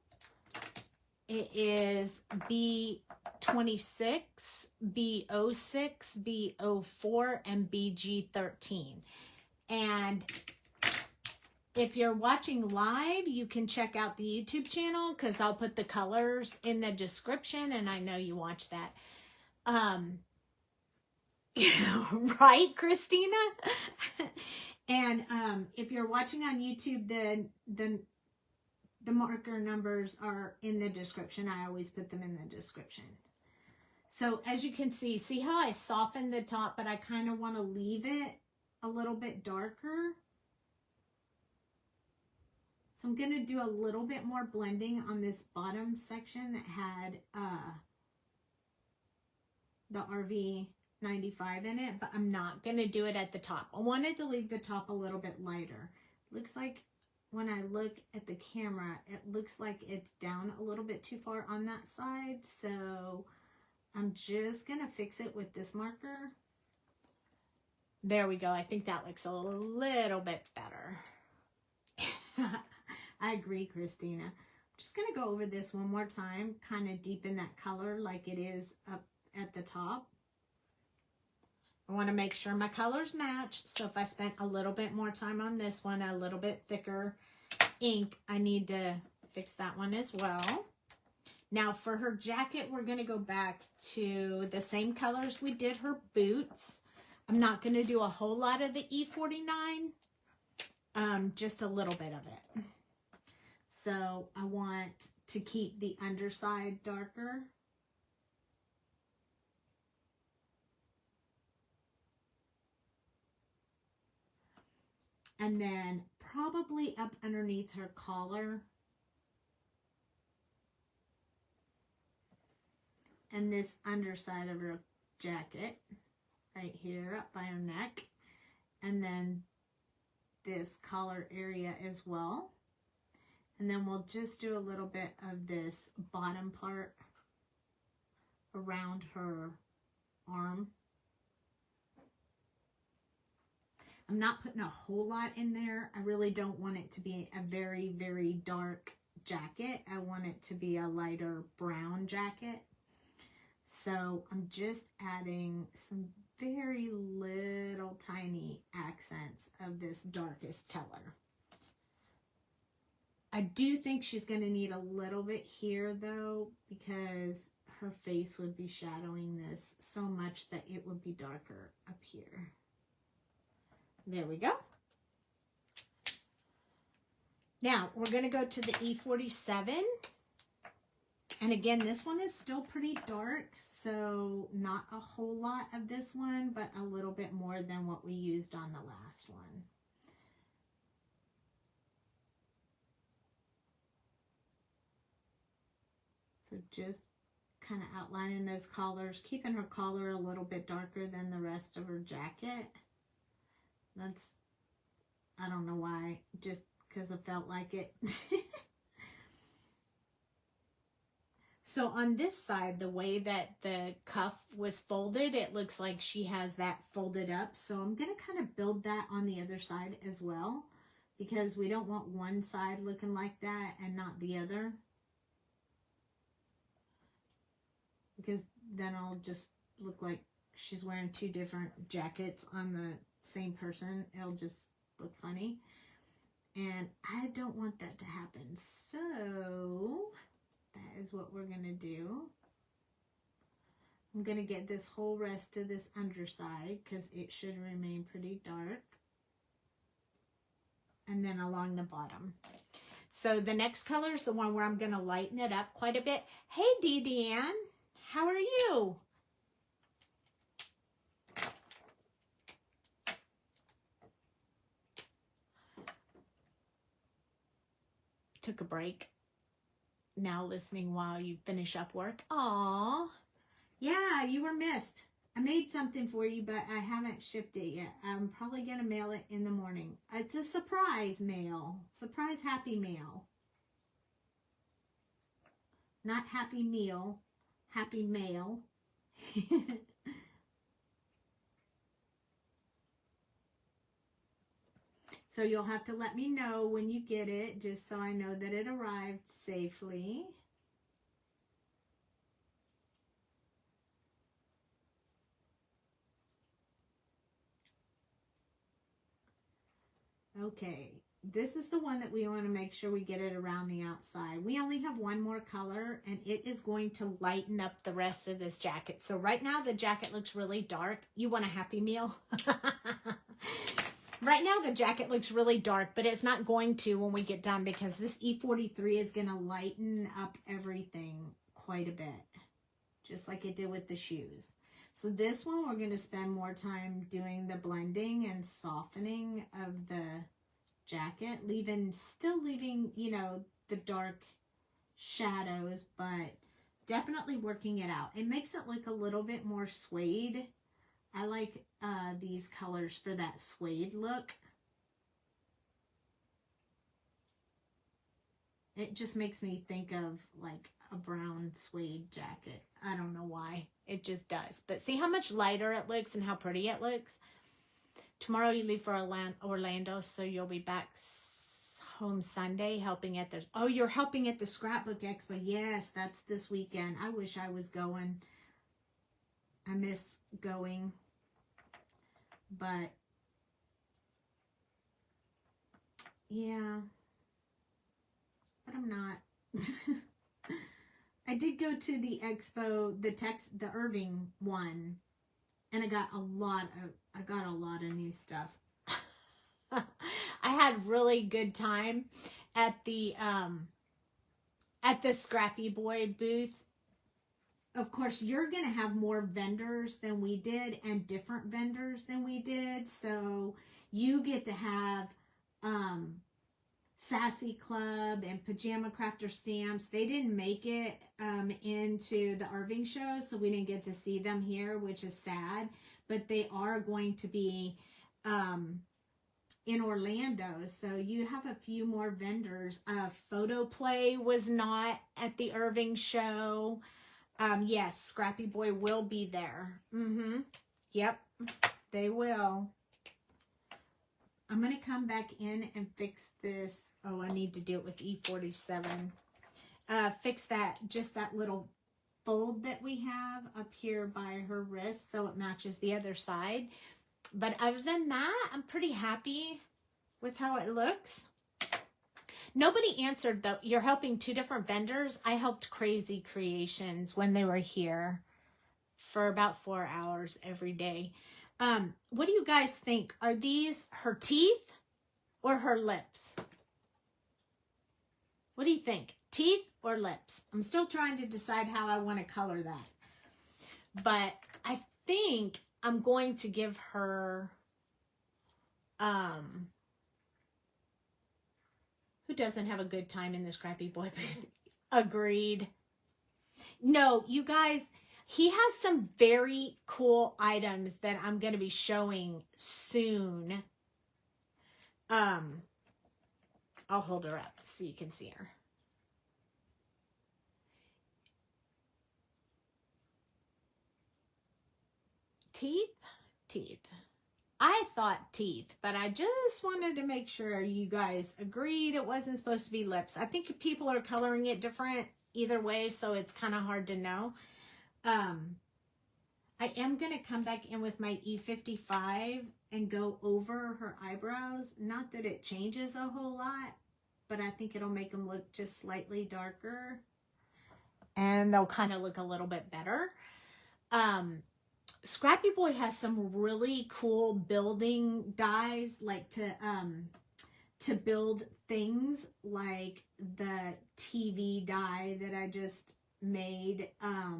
It is B26, B06, B04, and BG13. And if you're watching live, you can check out the YouTube channel because I'll put the colors in the description, and I know you watch that. Right, Christina? And if you're watching on YouTube, the marker numbers are in the description. I always put them in the description. So as you can see how I softened the top, but I kind of want to leave it a little bit darker. So I'm going to do a little bit more blending on this bottom section that had the RV95 in it, but I'm not going to do it at the top. I wanted to leave the top a little bit lighter. Looks like when I look at the camera, it looks like it's down a little bit too far on that side. So I'm just going to fix it with this marker. There we go. I think that looks a little bit better. I agree, Christina. I'm just going to go over this one more time, kind of deepen that color like it is up at the top. I want to make sure my colors match. So if I spent a little bit more time on this one, a little bit thicker ink, I need to fix that one as well. Now for her jacket, we're going to go back to the same colors we did her boots. I'm not going to do a whole lot of the E49, just a little bit of it. So I want to keep the underside darker. And then probably up underneath her collar. And this underside of her jacket, right here up by her neck. And then this collar area as well. And then we'll just do a little bit of this bottom part around her arm. I'm not putting a whole lot in there. I really don't want it to be a very, very dark jacket. I want it to be a lighter brown jacket. So I'm just adding some very little tiny accents of this darkest color. I do think she's going to need a little bit here though, because her face would be shadowing this so much that it would be darker up here. There we go. Now we're going to go to the E47. And again, this one is still pretty dark, so not a whole lot of this one, but a little bit more than what we used on the last one. So just kind of outlining those collars, keeping her collar a little bit darker than the rest of her jacket. That's, I don't know why, just because I felt like it. So on this side, the way that the cuff was folded, it looks like she has that folded up. So I'm going to kind of build that on the other side as well, because we don't want one side looking like that and not the other. Because then I'll just look like she's wearing two different jackets on the same person. It'll just look funny. And I don't want that to happen. So that is what we're going to do. I'm going to get this whole rest of this underside because it should remain pretty dark. And then along the bottom. So the next color is the one where I'm going to lighten it up quite a bit. Hey, Dee Ann, how are you? Took a break. Now listening while you finish up work. Aww. Yeah, you were missed. I made something for you, but I haven't shipped it yet. I'm probably going to mail it in the morning. It's a surprise mail. Surprise happy mail. Not happy meal. Happy mail. So you'll have to let me know when you get it, just so I know that it arrived safely. Okay, this is the one that we want to make sure we get it around the outside. We only have one more color, and it is going to lighten up the rest of this jacket. So right now the jacket looks really dark. You want a Happy Meal? Right now the jacket looks really dark, but it's not going to when we get done because this E43 is going to lighten up everything quite a bit, just like it did with the shoes. So this one we're going to spend more time doing the blending and softening of the jacket, still leaving, you know, the dark shadows, but definitely working it out. It makes it look a little bit more suede. I like these colors for that suede look. It just makes me think of like a brown suede jacket. I don't know why. It just does. But see how much lighter it looks and how pretty it looks? Tomorrow you leave for Orlando, so you'll be back home Sunday helping at the... Oh, you're helping at the Scrapbook Expo. Yes, that's this weekend. I wish I was going. I miss going. But, yeah. But I'm not. I did go to the expo, the Irving one, and I got a lot of new stuff. I had really good time at the Scrappy Boy booth. Of course, you're going to have more vendors than we did and different vendors than we did. So you get to have Sassy Club and Pajama Crafter stamps. They didn't make it into the Irving show, so we didn't get to see them here, which is sad. But they are going to be in Orlando, so you have a few more vendors. Photo Play was not at the Irving show. Yes, Scrappy Boy will be there. Yep, they will. I'm going to come back in and fix this. Oh, I need to do it with E47. Fix that, just that little fold that we have up here by her wrist so it matches the other side. But other than that, I'm pretty happy with how it looks. Nobody answered though. You're helping two different vendors. I helped Crazy Creations when they were here for about 4 hours every day. What do you guys think? Are these her teeth or her lips? What do you think? Teeth or lips? I'm still trying to decide how I want to color that. But I think I'm going to give her, who doesn't have a good time in the Scrappy Boy booth? Agreed. No, you guys, he has some very cool items that I'm going to be showing soon. I'll hold her up so you can see her. Teeth. I thought teeth, but I just wanted to make sure you guys agreed it wasn't supposed to be lips. I think people are coloring it different either way, so it's kind of hard to know. I am going to come back in with my E55 and go over her eyebrows. Not that it changes a whole lot, but I think it'll make them look just slightly darker. And they'll kind of look a little bit better. Scrappy Boy has some really cool building dyes, like to build things, like the TV dye that I just made. I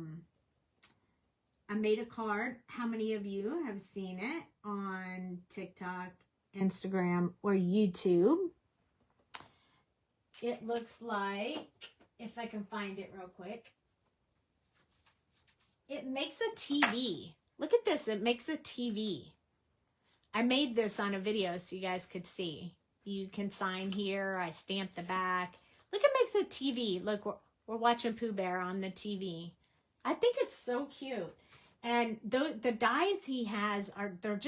made a card. How many of you have seen it on TikTok, Instagram, or YouTube? It looks like, if I can find it real quick, it makes a TV. Look at this. It makes a TV. I made this on a video so you guys could see. You can sign here. I stamped the back. Look, it makes a TV. Look, we're watching Pooh Bear on the TV. I think it's so cute. And the dyes he has they're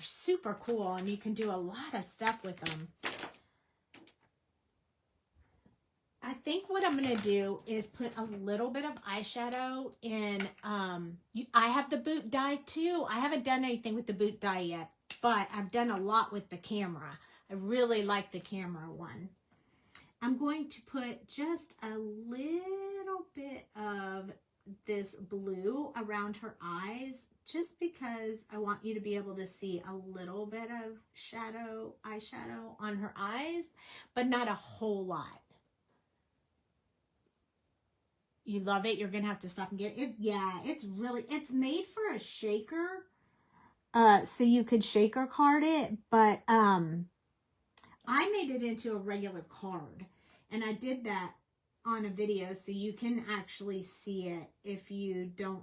super cool, and you can do a lot of stuff with them. I think what I'm going to do is put a little bit of eyeshadow in, I have the boot dye too. I haven't done anything with the boot dye yet, but I've done a lot with the camera. I really like the camera one. I'm going to put just a little bit of this blue around her eyes, just because I want you to be able to see a little bit of eyeshadow on her eyes, but not a whole lot. You love it. You're going to have to stop and get it. Yeah, it's made for a shaker. So you could shaker card it, but I made it into a regular card, and I did that on a video so you can actually see it. If you don't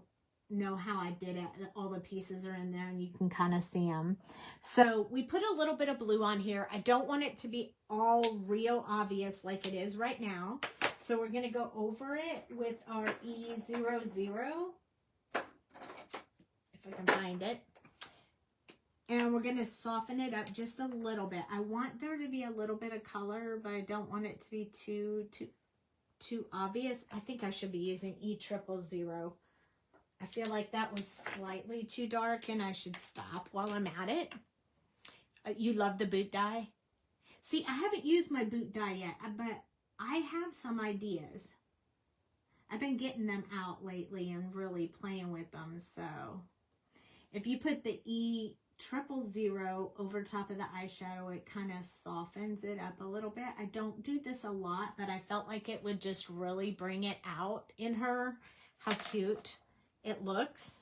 know how I did it, all the pieces are in there and you can kind of see them. So we put a little bit of blue on here. I don't want it to be all real obvious like it is right now. So we're going to go over it with our E00, if I can find it. And we're going to soften it up just a little bit. I want there to be a little bit of color, but I don't want it to be too obvious. I think I should be using E000. I feel like that was slightly too dark, and I should stop while I'm at it. You love the boot dye? See, I haven't used my boot dye yet, but I have some ideas. I've been getting them out lately and really playing with them. So if you put the E000 over top of the eyeshadow, it kind of softens it up a little bit. I don't do this a lot, but I felt like it would just really bring it out in her, how cute it looks.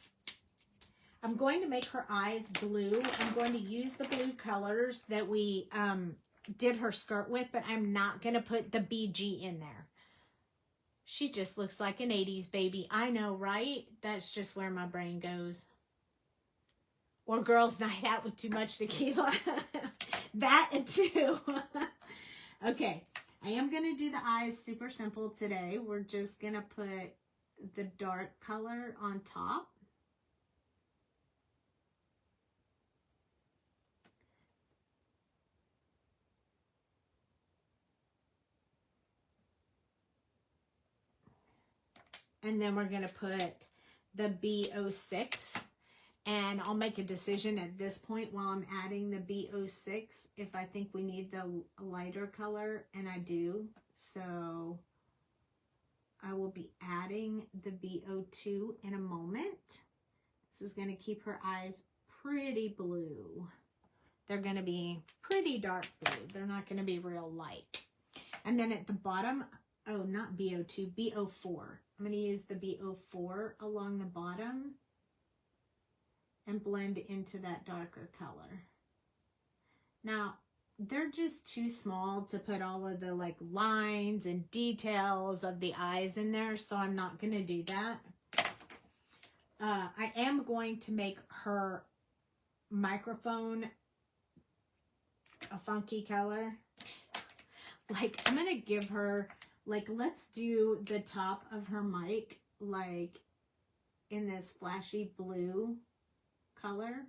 I'm going to make her eyes blue. I'm going to use the blue colors that we did her skirt with, but I'm not going to put the BG in there. She just looks like an 80s baby. I know, right? That's just where my brain goes. Or girls' night out with too much tequila. That too. Okay, I am going to do the eyes super simple today. We're just going to put the dark color on top. And then we're going to put the B06. And I'll make a decision at this point while I'm adding the B06 if I think we need the lighter color, and I do. So I will be adding the B02 in a moment. This is going to keep her eyes pretty blue. They're going to be pretty dark blue. They're not going to be real light. And then at the bottom, oh, not B02, B04. I'm going to use the B04 along the bottom and blend into that darker color. Now, they're just too small to put all of the like lines and details of the eyes in there, so I'm not going to do that. I am going to make her microphone a funky color. Like, I'm going to give her, like, let's do the top of her mic, like, in this flashy blue color.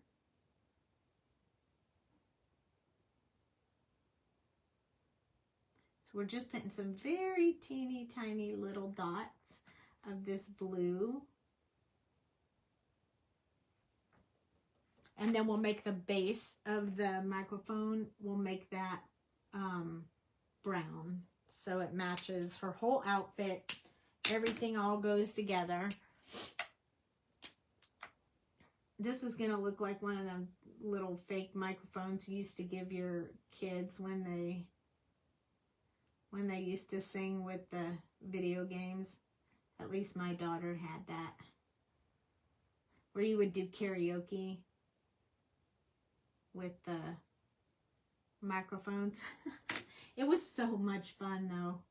we're just putting some very teeny tiny little dots of this blue. And then we'll make the base of the microphone, we'll make that brown. So it matches her whole outfit. Everything all goes together. This is going to look like one of them little fake microphones you used to give your kids when they used to sing with the video games. At least my daughter had that. Where you would do karaoke with the microphones. It was so much fun though.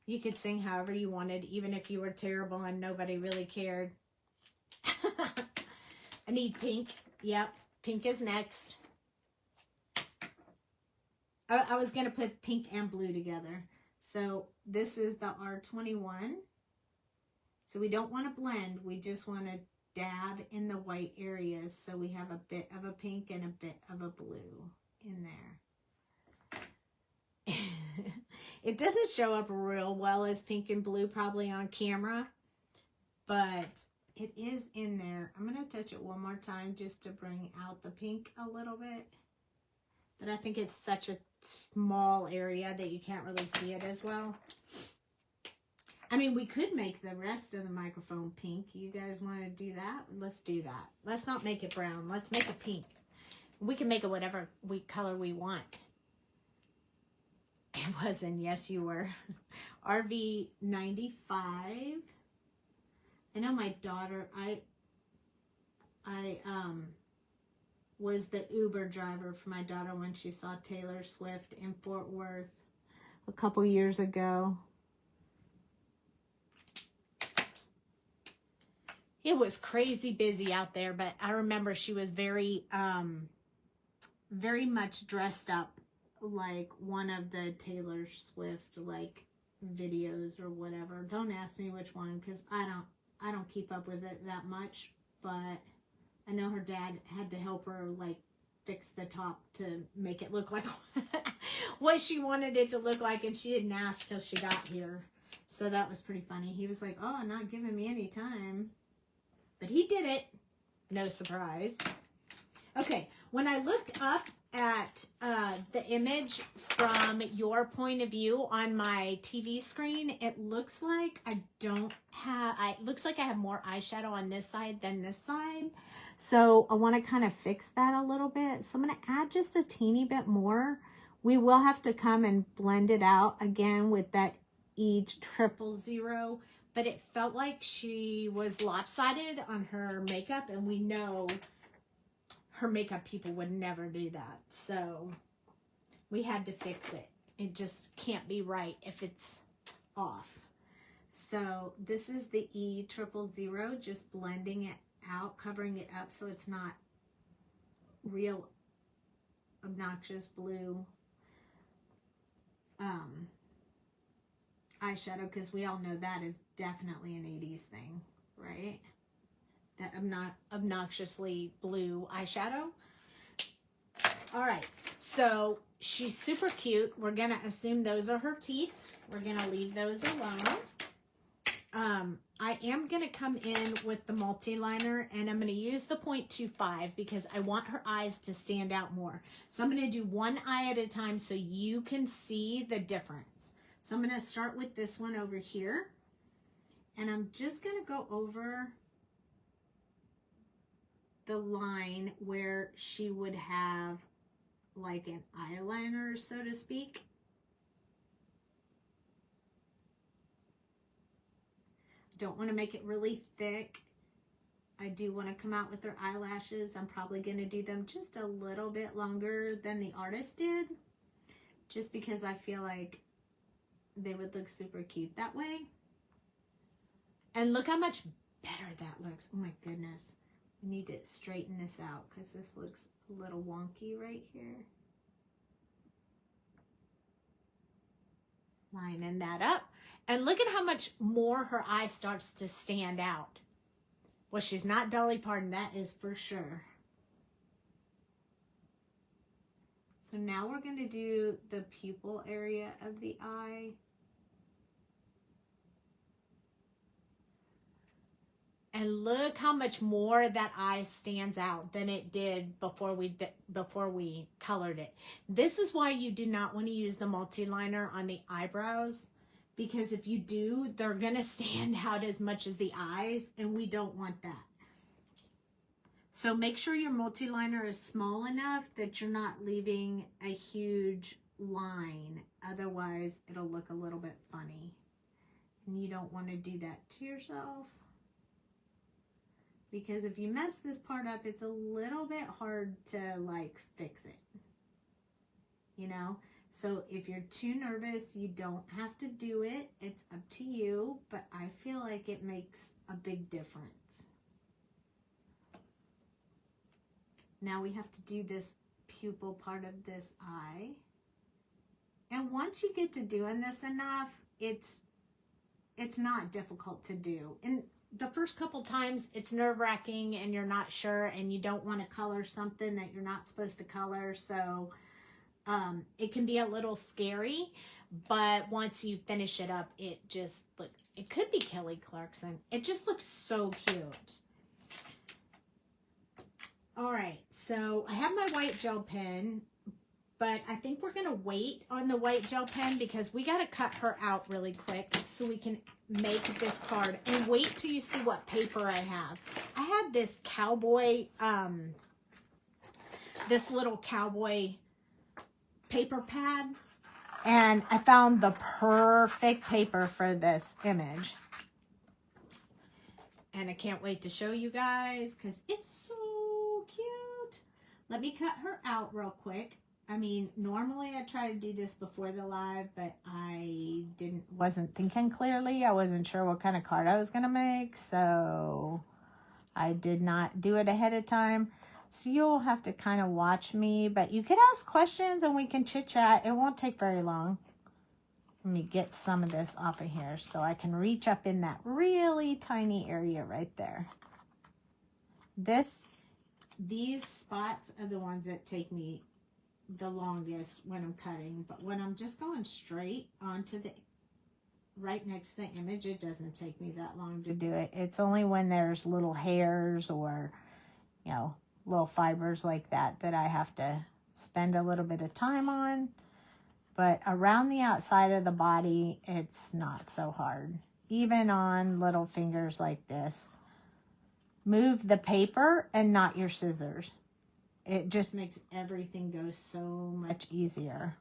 You could sing however you wanted, even if you were terrible and nobody really cared. I need pink. Yep, pink is next. I was going to put pink and blue together. So this is the R21. So we don't want to blend. We just want to dab in the white areas. So we have a bit of a pink and a bit of a blue in there. It doesn't show up real well as pink and blue probably on camera, but it is in there. I'm going to touch it one more time just to bring out the pink a little bit. But I think it's such a small area that you can't really see it as well. I mean, we could make the rest of the microphone pink. You guys want to do that? Let's do that. Let's not make it brown. Let's make it pink. We can make it whatever color we want. It was, and yes, you were. RV95. I know my daughter, I was the Uber driver for my daughter when she saw Taylor Swift in Fort Worth a couple years ago. It was crazy busy out there, but I remember she was very much dressed up like one of the Taylor Swift like videos or whatever. Don't ask me which one because I don't keep up with it that much, but I know her dad had to help her like fix the top to make it look like what she wanted it to look like, and she didn't ask till she got here. So that was pretty funny. He was like, "Oh, not giving me any time." But he did it. No surprise. Okay, when I looked up at the image from your point of view on my TV screen, it looks like I have more eyeshadow on this side than this side. So I want to kind of fix that a little bit. So I'm going to add just a teeny bit more. We will have to come and blend it out again with that E000, but it felt like she was lopsided on her makeup, and we know her makeup people would never do that. So we had to fix it. It just can't be right if it's off. So this is the E000, just blending it out, covering it up so it's not real obnoxious blue eyeshadow, because we all know that is definitely an 80s thing, right? That obnoxiously blue eyeshadow. All right, so she's super cute. We're gonna assume those are her teeth. We're gonna leave those alone. I am gonna come in with the multi-liner, and I'm gonna use the 0.25 because I want her eyes to stand out more. So I'm gonna do one eye at a time so you can see the difference. So I'm gonna start with this one over here, and I'm just gonna go over the line where she would have like an eyeliner, so to speak. Don't want to make it really thick. I do want to come out with her eyelashes. I'm probably going to do them just a little bit longer than the artist did, just because I feel like they would look super cute that way. And look how much better that looks. Oh my goodness. We need to straighten this out because this looks a little wonky right here. Lining that up. And look at how much more her eye starts to stand out. Well, she's not Dolly Parton, that is for sure. So now we're going to do the pupil area of the eye. And look how much more that eye stands out than it did before we colored it. This is why you do not want to use the multi-liner on the eyebrows, because if you do, they're going to stand out as much as the eyes, and we don't want that. So make sure your multi-liner is small enough that you're not leaving a huge line. Otherwise, it'll look a little bit funny. And you don't want to do that to yourself. Because if you mess this part up, it's a little bit hard to like fix it, you know? So if you're too nervous, you don't have to do it. It's up to you, but I feel like it makes a big difference. Now we have to do this pupil part of this eye. And once you get to doing this enough, it's not difficult to do. And the first couple times it's nerve-wracking and you're not sure and you don't want to color something that you're not supposed to color. So it can be a little scary, but once you finish it up, it just look, it could be Kelly Clarkson. It just looks so cute. All right, so I have my white gel pen, but I think we're gonna wait on the white gel pen because we gotta cut her out really quick so we can make this card, and wait till you see what paper I have. I had this cowboy, this little cowboy paper pad, and I found the perfect paper for this image. And I can't wait to show you guys because it's so cute. Let me cut her out real quick. I mean, normally I try to do this before the live, but I wasn't thinking clearly. I wasn't sure what kind of card I was going to make, so I did not do it ahead of time. So you'll have to kind of watch me, but you can ask questions and we can chit chat. It won't take very long. Let me get some of this off of here so I can reach up in that really tiny area right there. These spots are the ones that take me the longest when I'm cutting, but when I'm just going straight onto the right next to the image, it doesn't take me that long to do it. It's only when there's little hairs or, you know, little fibers like that that I have to spend a little bit of time on. But around the outside of the body, it's not so hard. Even on little fingers like this. Move the paper and not your scissors. It just makes everything go so much easier.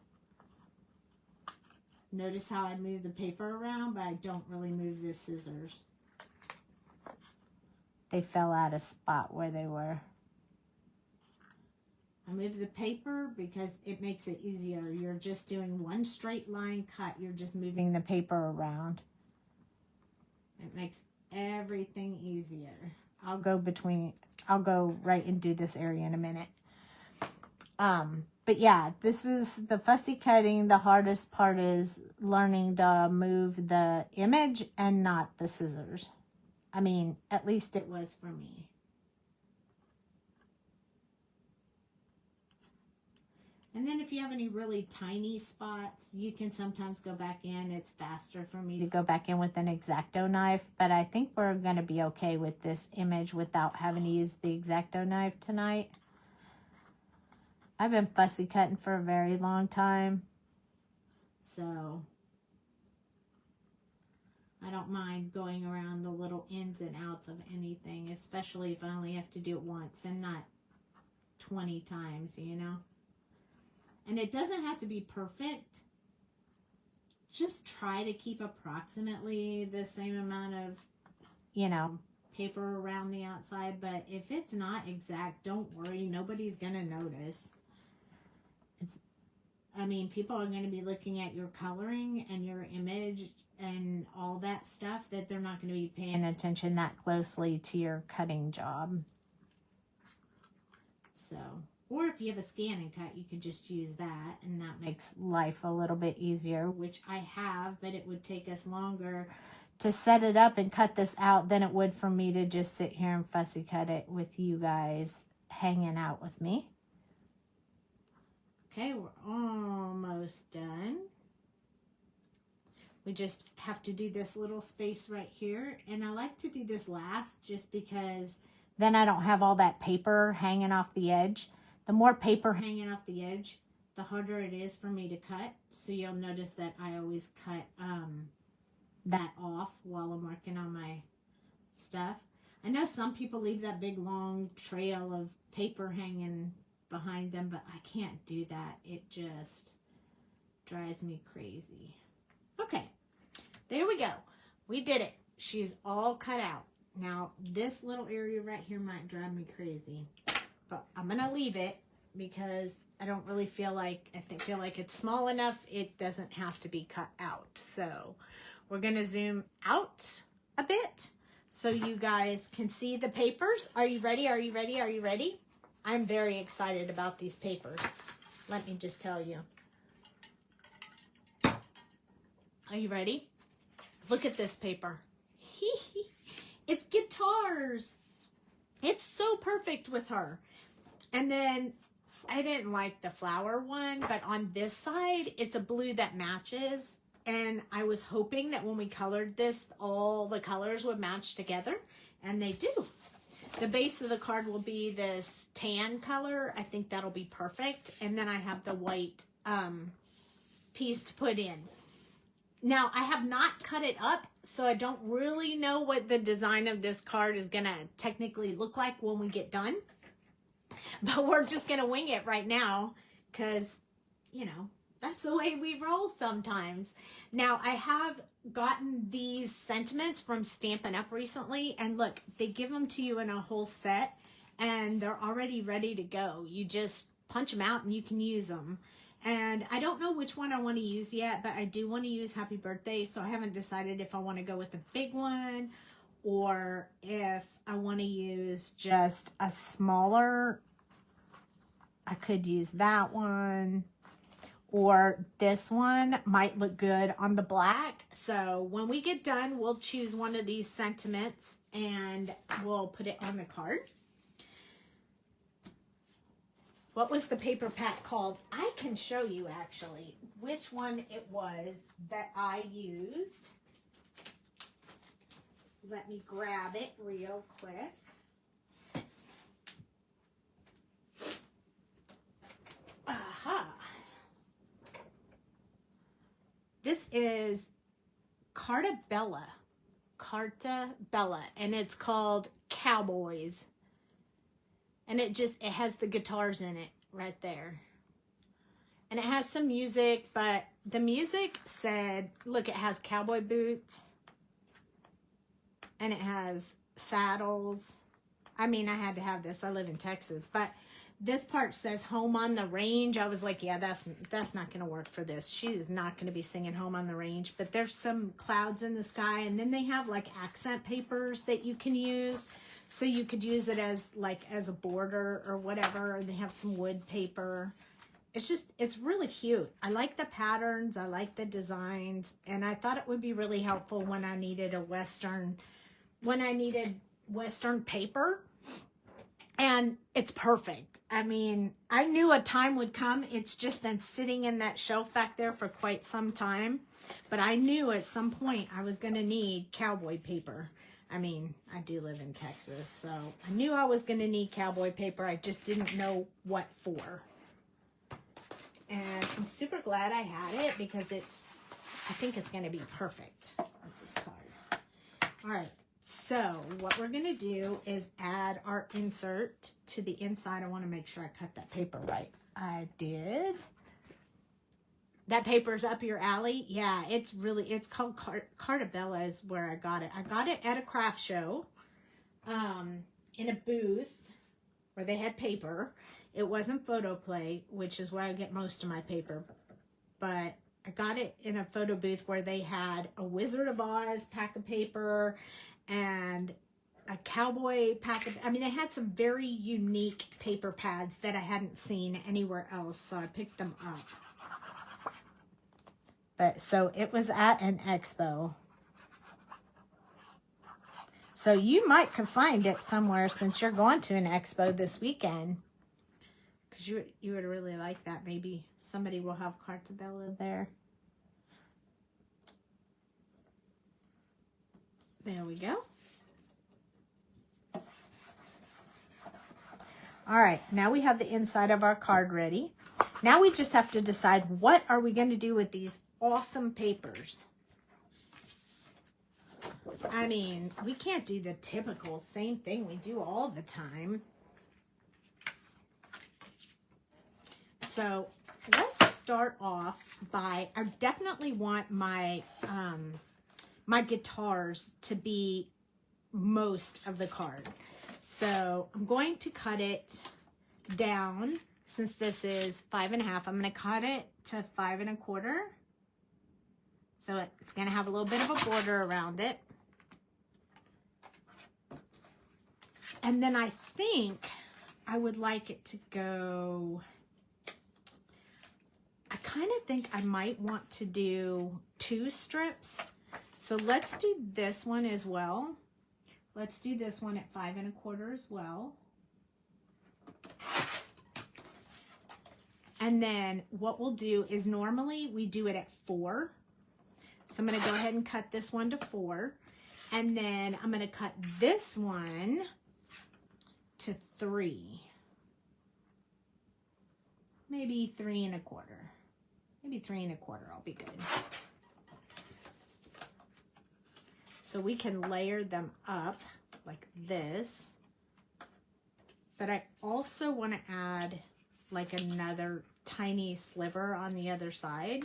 Notice how I move the paper around, but I don't really move the scissors. They fell out of spot where they were. I move the paper because it makes it easier. You're just doing one straight line cut. You're just moving the paper around. It makes everything easier. I'll go right and do this area in a minute. But yeah, this is the fussy cutting. The hardest part is learning to move the image and not the scissors. I mean, at least it was for me. And then if you have any really tiny spots, you can sometimes go back in. It's faster for me to go back in with an X-Acto knife, but I think we're going to be okay with this image without having to use the X-Acto knife tonight. I've been fussy cutting for a very long time, so I don't mind going around the little ins and outs of anything, especially if I only have to do it once and not 20 times, you know? And it doesn't have to be perfect. Just try to keep approximately the same amount of, you know, paper around the outside. But if it's not exact, don't worry. Nobody's going to notice. I mean, people are going to be looking at your coloring and your image and all that stuff that they're not going to be paying attention that closely to your cutting job. So... or if you have a scan and cut, you could just use that, and that makes life a little bit easier, which I have, but it would take us longer to set it up and cut this out than it would for me to just sit here and fussy cut it with you guys hanging out with me. Okay, we're almost done. We just have to do this little space right here. And I like to do this last just because then I don't have all that paper hanging off the edge. The more paper hanging off the edge, the harder it is for me to cut. So you'll notice that I always cut that off while I'm working on my stuff. I know some people leave that big long trail of paper hanging behind them, but I can't do that. It just drives me crazy. Okay, there we go. We did it. She's all cut out. Now, this little area right here might drive me crazy, but I'm going to leave it because I don't really feel like, I feel like it's small enough. It doesn't have to be cut out. So we're going to zoom out a bit so you guys can see the papers. Are you ready? Are you ready? Are you ready? I'm very excited about these papers. Let me just tell you. Are you ready? Look at this paper. It's guitars. It's so perfect with her. And then I didn't like the flower one, but on this side, it's a blue that matches. And I was hoping that when we colored this, all the colors would match together, and they do. The base of the card will be this tan color. I think that'll be perfect. And then I have the white piece to put in. Now, I have not cut it up, so I don't really know what the design of this card is going to technically look like when we get done. But we're just going to wing it right now because, you know, that's the way we roll sometimes. Now, I have gotten these sentiments from Stampin' Up! Recently, and look, they give them to you in a whole set, and they're already ready to go. You just punch them out and you can use them. And I don't know which one I want to use yet, but I do want to use Happy Birthday, so I haven't decided if I want to go with the big one or if I want to use just a smaller. I could use that one, or this one might look good on the black. So when we get done, we'll choose one of these sentiments and we'll put it on the card. What was the paper pack called? I can show you actually which one it was that I used. Let me grab it real quick. Aha. This is Carta Bella, and it's called Cowboys. And it has the guitars in it right there. And it has some music, but the music said, look, it has cowboy boots. And it has saddles. I mean, I had to have this. I live in Texas. But this part says Home on the Range. I was like, yeah, that's not going to work for this. She is not going to be singing Home on the Range. But there's some clouds in the sky. And then they have like accent papers that you can use. So you could use it as a border or whatever. Or they have some wood paper. It's really cute. I like the patterns. I like the designs. And I thought it would be really helpful when I needed Western paper. And it's perfect. I mean, I knew a time would come. It's just been sitting in that shelf back there for quite some time. But I knew at some point I was going to need cowboy paper. I mean, I do live in Texas, so I knew I was going to need cowboy paper. I just didn't know what for. And I'm super glad I had it because I think it's going to be perfect with this card. All right, so what we're going to do is add our insert to the inside. I want to make sure I cut that paper right. I did. That paper's up your alley. Yeah, it's called Carta Bella is where I got it. I got it at a craft show in a booth where they had paper. It wasn't photo play, which is where I get most of my paper. But I got it in a photo booth where they had a Wizard of Oz pack of paper and a cowboy pack of, I mean, they had some very unique paper pads that I hadn't seen anywhere else. So I picked them up. But so it was at an expo. So you might could find it somewhere since you're going to an expo this weekend. because you would really like that. Maybe somebody will have Cartabella there. There we go. All right, now we have the inside of our card ready. Now we just have to decide what are we going to do with these awesome papers. I mean, we can't do the typical same thing we do all the time. So let's start off by, I definitely want my, my guitars to be most of the card. So I'm going to cut it down. Since this is 5.5, I'm going to cut it to 5 1/4. So it's going to have a little bit of a border around it. And then I think I would like it to go, I kind of think I might want to do 2 strips. So let's do this one as well. Let's do this one at 5 1/4 as well. And then what we'll do is normally we do it at 4. So I'm going to go ahead and cut this one to 4. And then I'm going to cut this one to 3. Maybe 3 1/4. Maybe 3 1/4 will be good. So we can layer them up like this. But I also want to add like another tiny sliver on the other side.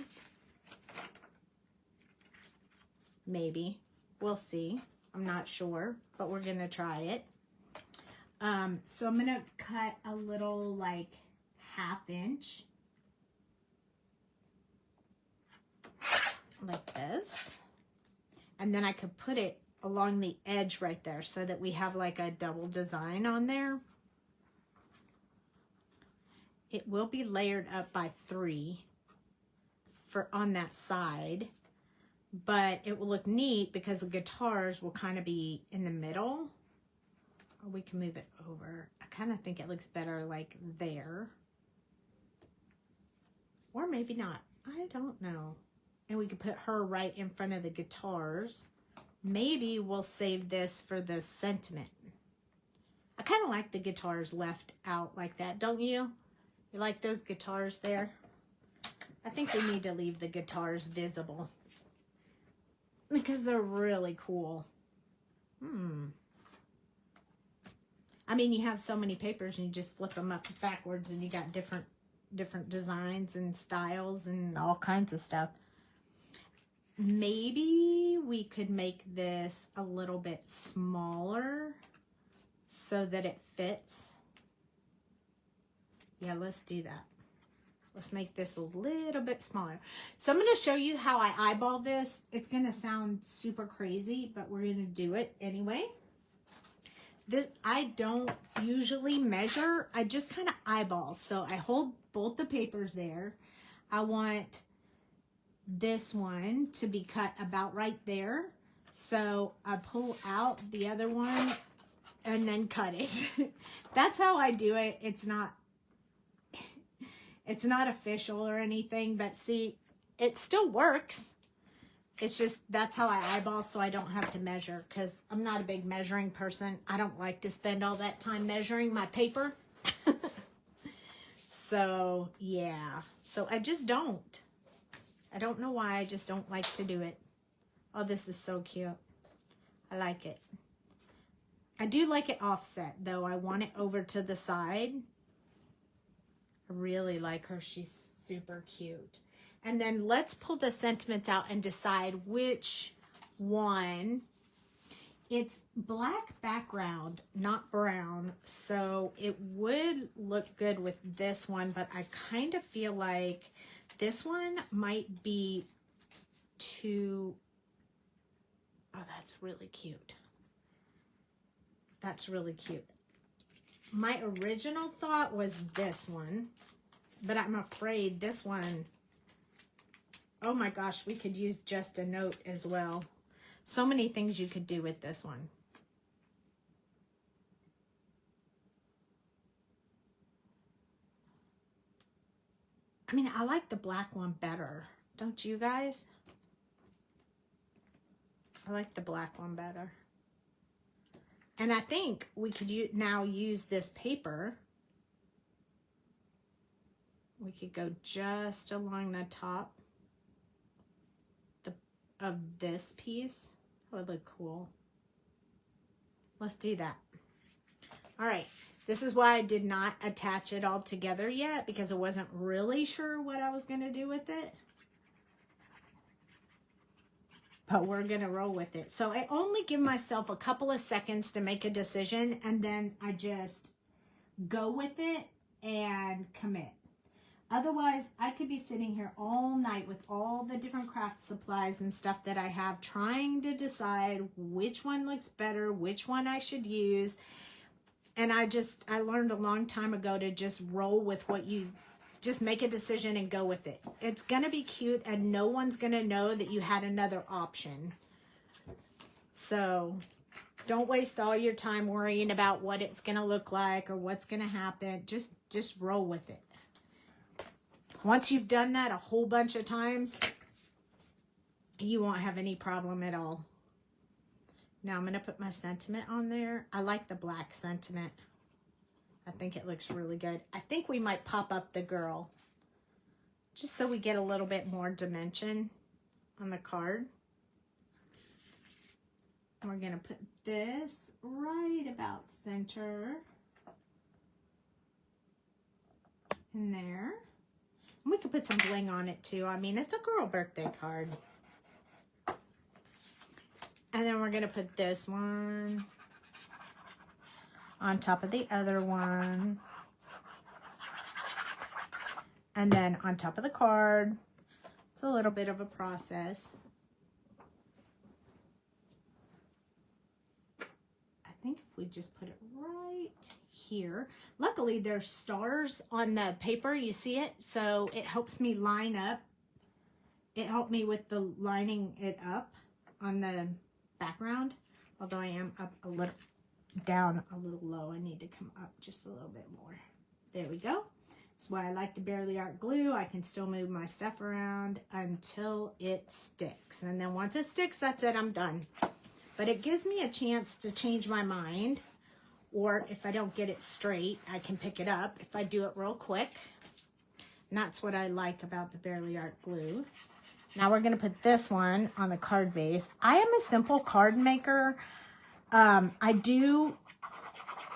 Maybe. We'll see. I'm not sure, but we're going to try it. So I'm going to cut a little like 1/2 inch. Like this. And then I could put it along the edge right there so that we have like a double design on there. It will be layered up by 3 for on that side, but it will look neat because the guitars will kind of be in the middle. Or we can move it over. I kind of think it looks better like there. Or maybe not. I don't know. And we could put her right in front of the guitars. Maybe we'll save this for the sentiment. I kind of like the guitars left out like that, don't you? You like those guitars there? I think we need to leave the guitars visible because they're really cool. I mean, you have so many papers and you just flip them up backwards and you got different designs and styles and all kinds of stuff. Maybe we could make this a little bit smaller so that it fits. Yeah, let's do that. Let's make this a little bit smaller. So I'm going to show you how I eyeball this. It's going to sound super crazy, but we're going to do it anyway. This, I don't usually measure. I just kind of eyeball. So I hold both the papers there. I want this one to be cut about right there. So I pull out the other one and then cut it. That's how I do it. It's not official or anything, but see, it still works. It's just, that's how I eyeball so I don't have to measure because I'm not a big measuring person. I don't like to spend all that time measuring my paper. So, yeah. So I just don't. I don't know why. I just don't like to do it. Oh, this is so cute. I like it. I do like it offset, though. I want it over to the side. I really like her. She's super cute. And then let's pull the sentiments out and decide which one. It's black background, not brown. So it would look good with this one, but I kind of feel like this one might be too... Oh, that's really cute. That's really cute. My original thought was this one, but I'm afraid this one, oh my gosh, we could use just a note as well. So many things you could do with this one. I mean, I like the black one better. Don't you guys? I like the black one better. And I think we could now use this paper. We could go just along the top of this piece. That would look cool. Let's do that. All right. This is why I did not attach it all together yet, because I wasn't really sure what I was going to do with it. But we're going to roll with it. So I only give myself a couple of seconds to make a decision, and then I just go with it and commit. Otherwise, I could be sitting here all night with all the different craft supplies and stuff that I have, trying to decide which one looks better, which one I should use. And I learned a long time ago to just roll with what you, just make a decision and go with it. It's going to be cute, and no one's going to know that you had another option. So don't waste all your time worrying about what it's going to look like or what's going to happen. Just roll with it. Once you've done that a whole bunch of times, you won't have any problem at all. Now I'm going to put my sentiment on there. I like the black sentiment. I think it looks really good. I think we might pop up the girl, just so we get a little bit more dimension on the card. And we're going to put this right about center in there. And we could put some bling on it too. I mean, it's a girl birthday card. And then we're going to put this one on top of the other one. And then on top of the card. It's a little bit of a process. I think if we just put it right here. Luckily, there's stars on the paper. You see it? So it helps me line up. It helped me with the lining it up on the background. Although I am up a little, down a little low. I need to come up just a little bit more. There we go. That's why I like the Barely Art glue. I can still move my stuff around until it sticks. And then once it sticks, that's it. I'm done. But it gives me a chance to change my mind. Or if I don't get it straight, I can pick it up if I do it real quick. And that's what I like about the Barely Art glue. Now we're going to put this one on the card base. I am a simple card maker. I do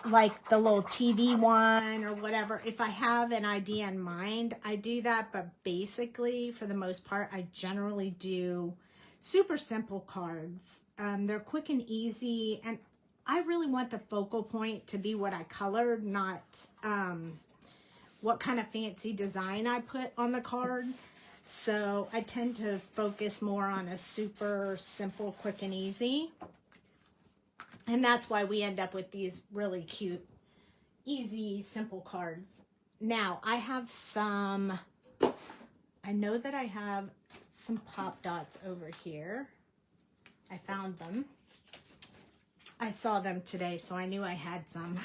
like the little TV one or whatever. If I have an idea in mind, I do that. But basically, for the most part, I generally do super simple cards. They're quick and easy. And I really want the focal point to be what I colored, not what kind of fancy design I put on the card. So I tend to focus more on a super simple, quick and easy. And that's why we end up with these really cute, easy, simple cards. Now, I have some, I know that I have some pop dots over here. I found them. I saw them today, so I knew I had some.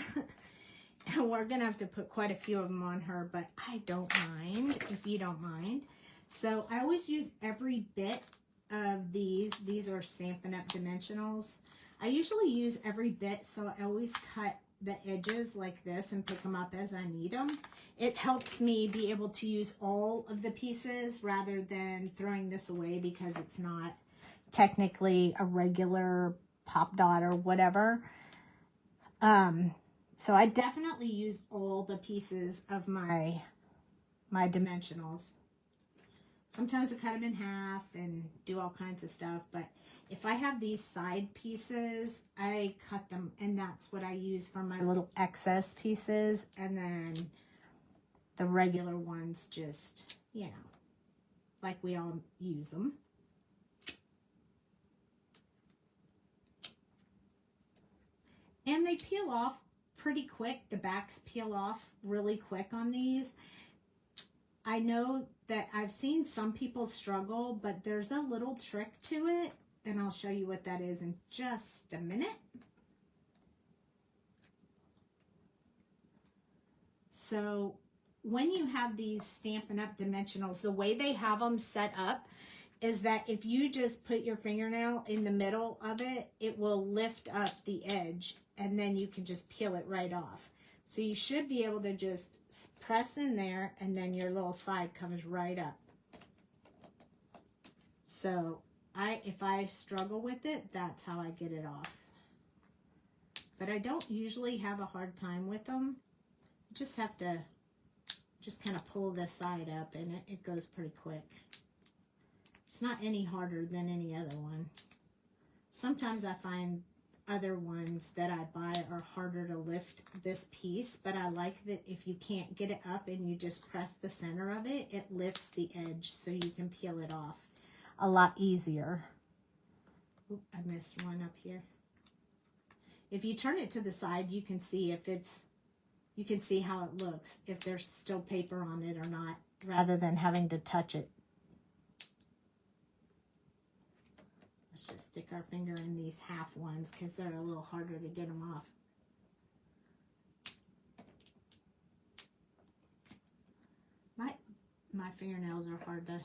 And we're going to have to put quite a few of them on her, but I don't mind, if you don't mind. So I always use every bit of these. These are Stampin' Up! Dimensionals. I usually use every bit, so I always cut the edges like this and pick them up as I need them. It helps me be able to use all of the pieces rather than throwing this away because it's not technically a regular pop dot or whatever. So I definitely use all the pieces of my dimensionals. Sometimes I cut them in half and do all kinds of stuff, but if I have these side pieces, I cut them, and that's what I use for my little excess pieces, and then the regular ones just, you know, like we all use them. And they peel off pretty quick. The backs peel off really quick on these. I know that I've seen some people struggle, but there's a little trick to it, and I'll show you what that is in just a minute. So when you have these Stampin' Up! Dimensionals, the way they have them set up is that if you just put your fingernail in the middle of it, it will lift up the edge, and then you can just peel it right off. So you should be able to just press in there, and then your little side comes right up. So if I struggle with it, that's how I get it off. But I don't usually have a hard time with them. You just have to just kind of pull this side up, and it goes pretty quick. It's not any harder than any other one. Sometimes I find other ones that I buy are harder to lift this piece, but I like that if you can't get it up and you just press the center of it, it lifts the edge so you can peel it off a lot easier. Oop, I missed one up here. If you turn it to the side, you can see if it's, you can see how it looks, if there's still paper on it or not, rather than having to touch it. Let's just stick our finger in these half ones because they're a little harder to get them off. My fingernails are hard to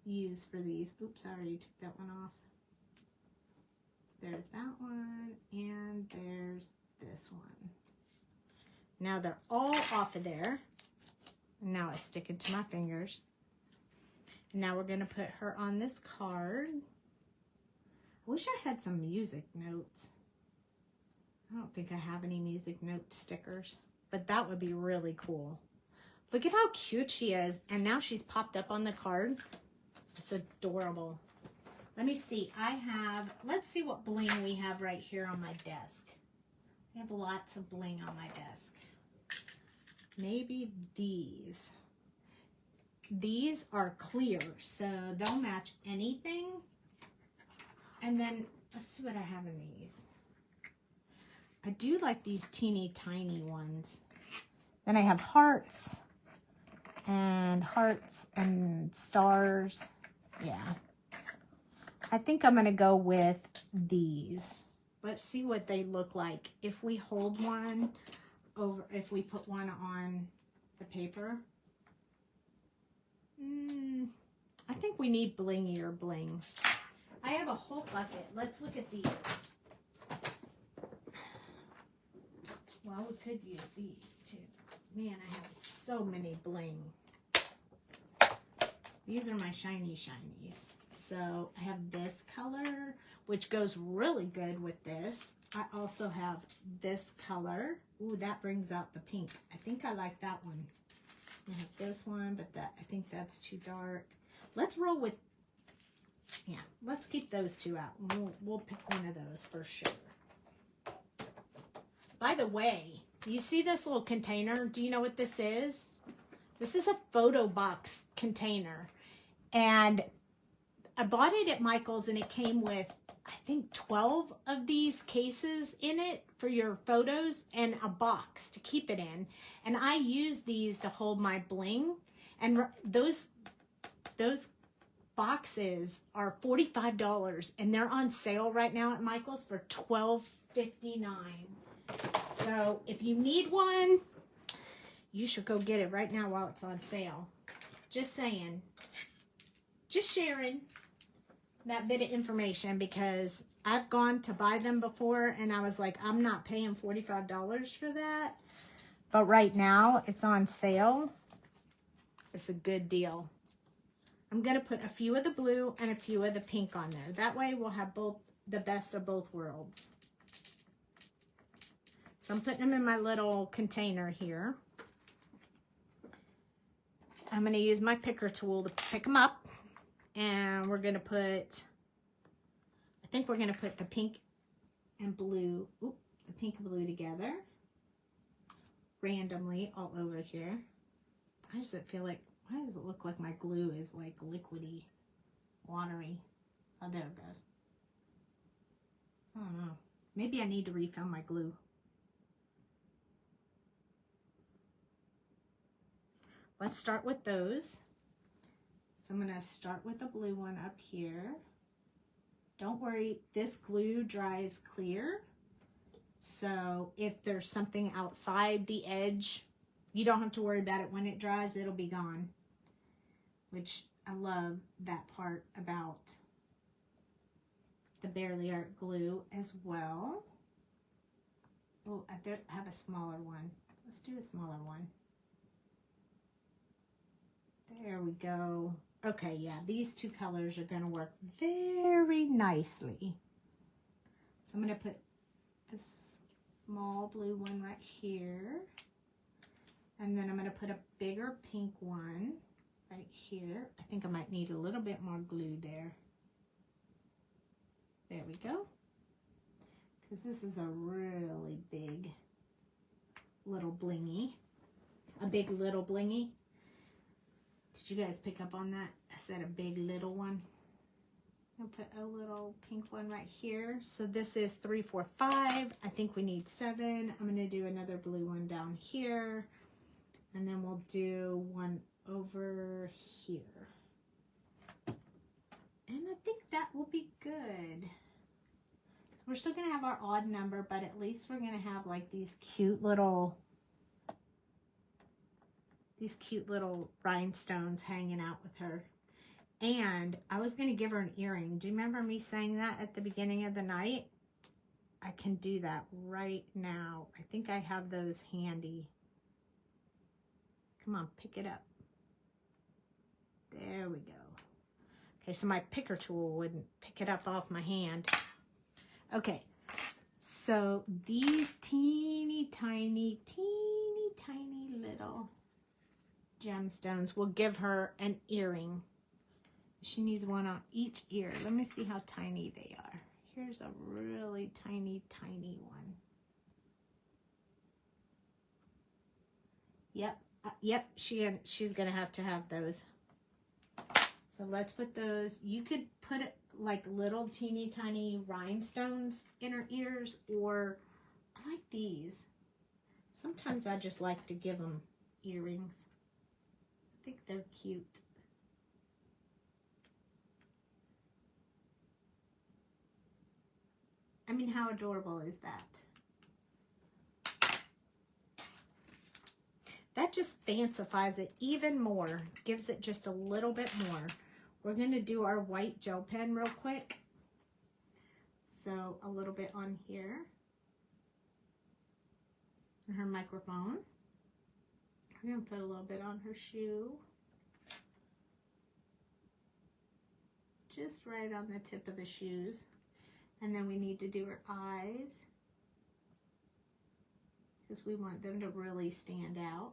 use for these. Oops, I already took that one off. There's that one, and there's this one. Now they're all off of there. Now I stick it to my fingers. And now we're going to put her on this card. I wish I had some music notes. I don't think I have any music note stickers, but that would be really cool. Look at how cute she is. And now she's popped up on the card. It's adorable. Let me see. Let's see what bling we have right here on my desk. I have lots of bling on my desk. Maybe these. These are clear, so they'll match anything. And then, let's see what I have in these. I do like these teeny tiny ones. Then I have hearts and stars. Yeah. I think I'm going to go with these. Let's see what they look like. If we hold one over, if we put one on the paper. I think we need blingier bling. I have a whole bucket. Let's look at these. Well, we could use these too. Man, I have so many bling. These are my shiny shinies. So I have this color, which goes really good with this. I also have this color. Ooh, that brings out the pink. I think I like that one. I have this one, but I think that's too dark. Let's roll with, yeah, let's keep those two out. We'll pick one of those for sure. By the way, you see this little container? Do you know what this is? This is a photo box container. And I bought it at Michael's, and it came with, I think, 12 of these cases in it for your photos and a box to keep it in. And I use these to hold my bling. And those boxes are $45, and they're on sale right now at Michael's for $12.59. So if you need one, you should go get it right now while it's on sale. Just saying. Just sharing that bit of information, because I've gone to buy them before and I was like, I'm not paying $45 for that. But right now it's on sale. It's a good deal. I'm going to put a few of the blue and a few of the pink on there. That way we'll have both, the best of both worlds. So I'm putting them in my little container here. I'm going to use my picker tool to pick them up. And we're going to put, I think we're going to put the pink and blue, the pink and blue together randomly all over here. I just feel like, why does it look like my glue is like liquidy, watery? Oh, there it goes. I don't know. Maybe I need to refill my glue. Let's start with those. So I'm going to start with the blue one up here. Don't worry, this glue dries clear. So if there's something outside the edge You don't have to worry about it when it dries. It'll be gone. Which I love that part about the Barely Art glue as well. Oh, I have a smaller one. Let's do a smaller one. There we go. Okay, yeah, these two colors are going to work very nicely. So I'm going to put this small blue one right here. And then I'm going to put a bigger pink one right here. I think I might need a little bit more glue there. There we go. Because this is a really big little blingy. A big little blingy. Did you guys pick up on that? I said a big little one. I'll put a little pink one right here. So this is 3, 4, 5. I think we need 7. I'm going to do another blue one down here. And then we'll do one over here. And I think that will be good. We're still going to have our odd number, but at least we're going to have like these cute little rhinestones hanging out with her. And I was going to give her an earring. Do you remember me saying that at the beginning of the night? I can do that right now. I think I have those handy. Come on, pick it up. There we go. Okay, so my picker tool wouldn't pick it up off my hand. Okay, so these teeny tiny little gemstones will give her an earring. She needs one on each ear. Let me see how tiny they are. Here's a really tiny one. Yep, she's gonna have to have those. So let's put those. You could put it like little teeny tiny rhinestones in her ears, or I like these. Sometimes I just like to give them earrings. I think they're cute. I mean, how adorable is that? That just fancifies it even more. Gives it just a little bit more. We're going to do our white gel pen real quick. So a little bit on here. And her microphone. We're going to put a little bit on her shoe. Just right on the tip of the shoes. And then we need to do her eyes. Because we want them to really stand out.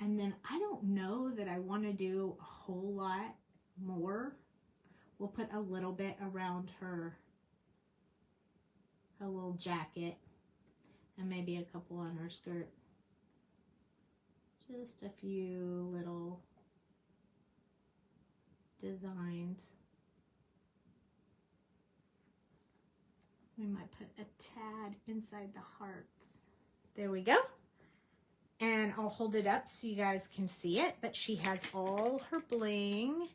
And then I don't know that I want to do a whole lot more. We'll put a little bit around her little jacket. And maybe a couple on her skirt. Just a few little designs. We might put a tad inside the hearts. There we go. And I'll hold it up so you guys can see it. But she has all her bling.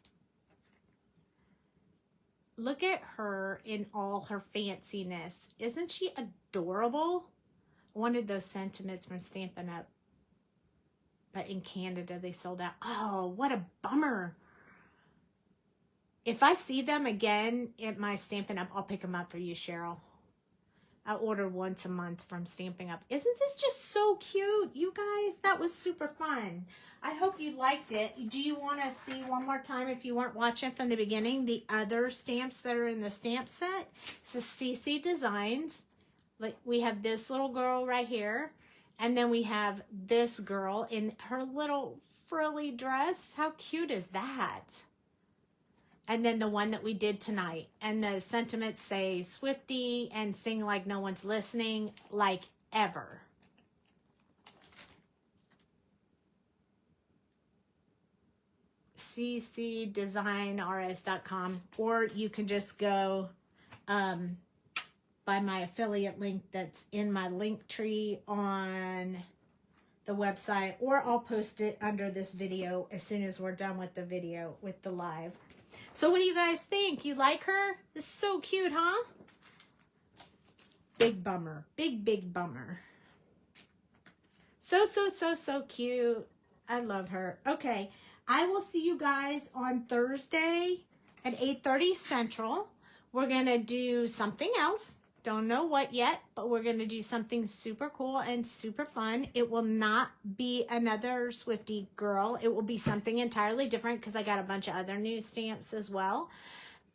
Look at her in all her fanciness. Isn't she adorable? I wanted those sentiments from Stampin' Up. But in Canada, they sold out. Oh, what a bummer. If I see them again at my Stampin' Up, I'll pick them up for you, Cheryl. I order once a month from Stampin' Up. Isn't this just so cute, you guys? That was super fun. I hope you liked it. Do you want to see one more time, if you weren't watching from the beginning, the other stamps that are in the stamp set? This is CC Designs. Like, we have this little girl right here. And then we have this girl in her little frilly dress. How cute is that? And then the one that we did tonight. And the sentiments say Swiftie and sing like no one's listening, like ever. ccdesignrs.com, or you can just go by my affiliate link that's in my link tree on the website, or I'll post it under this video as soon as we're done with the video, with the live. So what do you guys think? You like her? This is so cute, huh? Big bummer. Big bummer. So cute. I love her. Okay. I will see you guys on Thursday at 8:30 Central. We're going to do something else. Don't know what yet, but we're going to do something super cool and super fun. It will not be another Swiftie girl. It will be something entirely different because I got a bunch of other new stamps as well.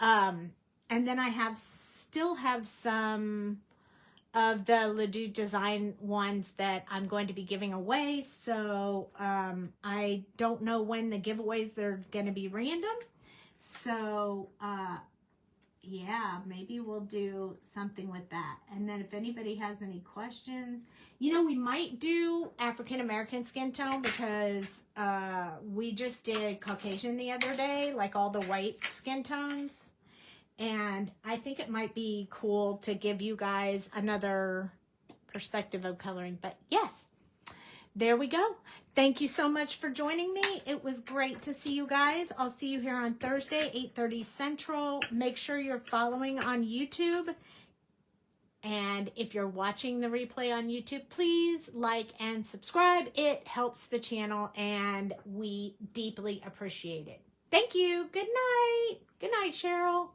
And then I still have some of the Ledoux design ones that I'm going to be giving away. So I don't know when the giveaways, they're going to be random. So yeah, maybe we'll do something with that. And then if anybody has any questions, you know, we might do African American skin tone because we just did Caucasian the other day, like all the white skin tones. And I think it might be cool to give you guys another perspective of coloring. But yes, there we go. Thank you so much for joining me. It was great to see you guys. I'll see you here on Thursday, 8:30 Central. Make sure you're following on YouTube. And if you're watching the replay on YouTube, please like and subscribe. It helps the channel and we deeply appreciate it. Thank you. Good night. Good night, Cheryl.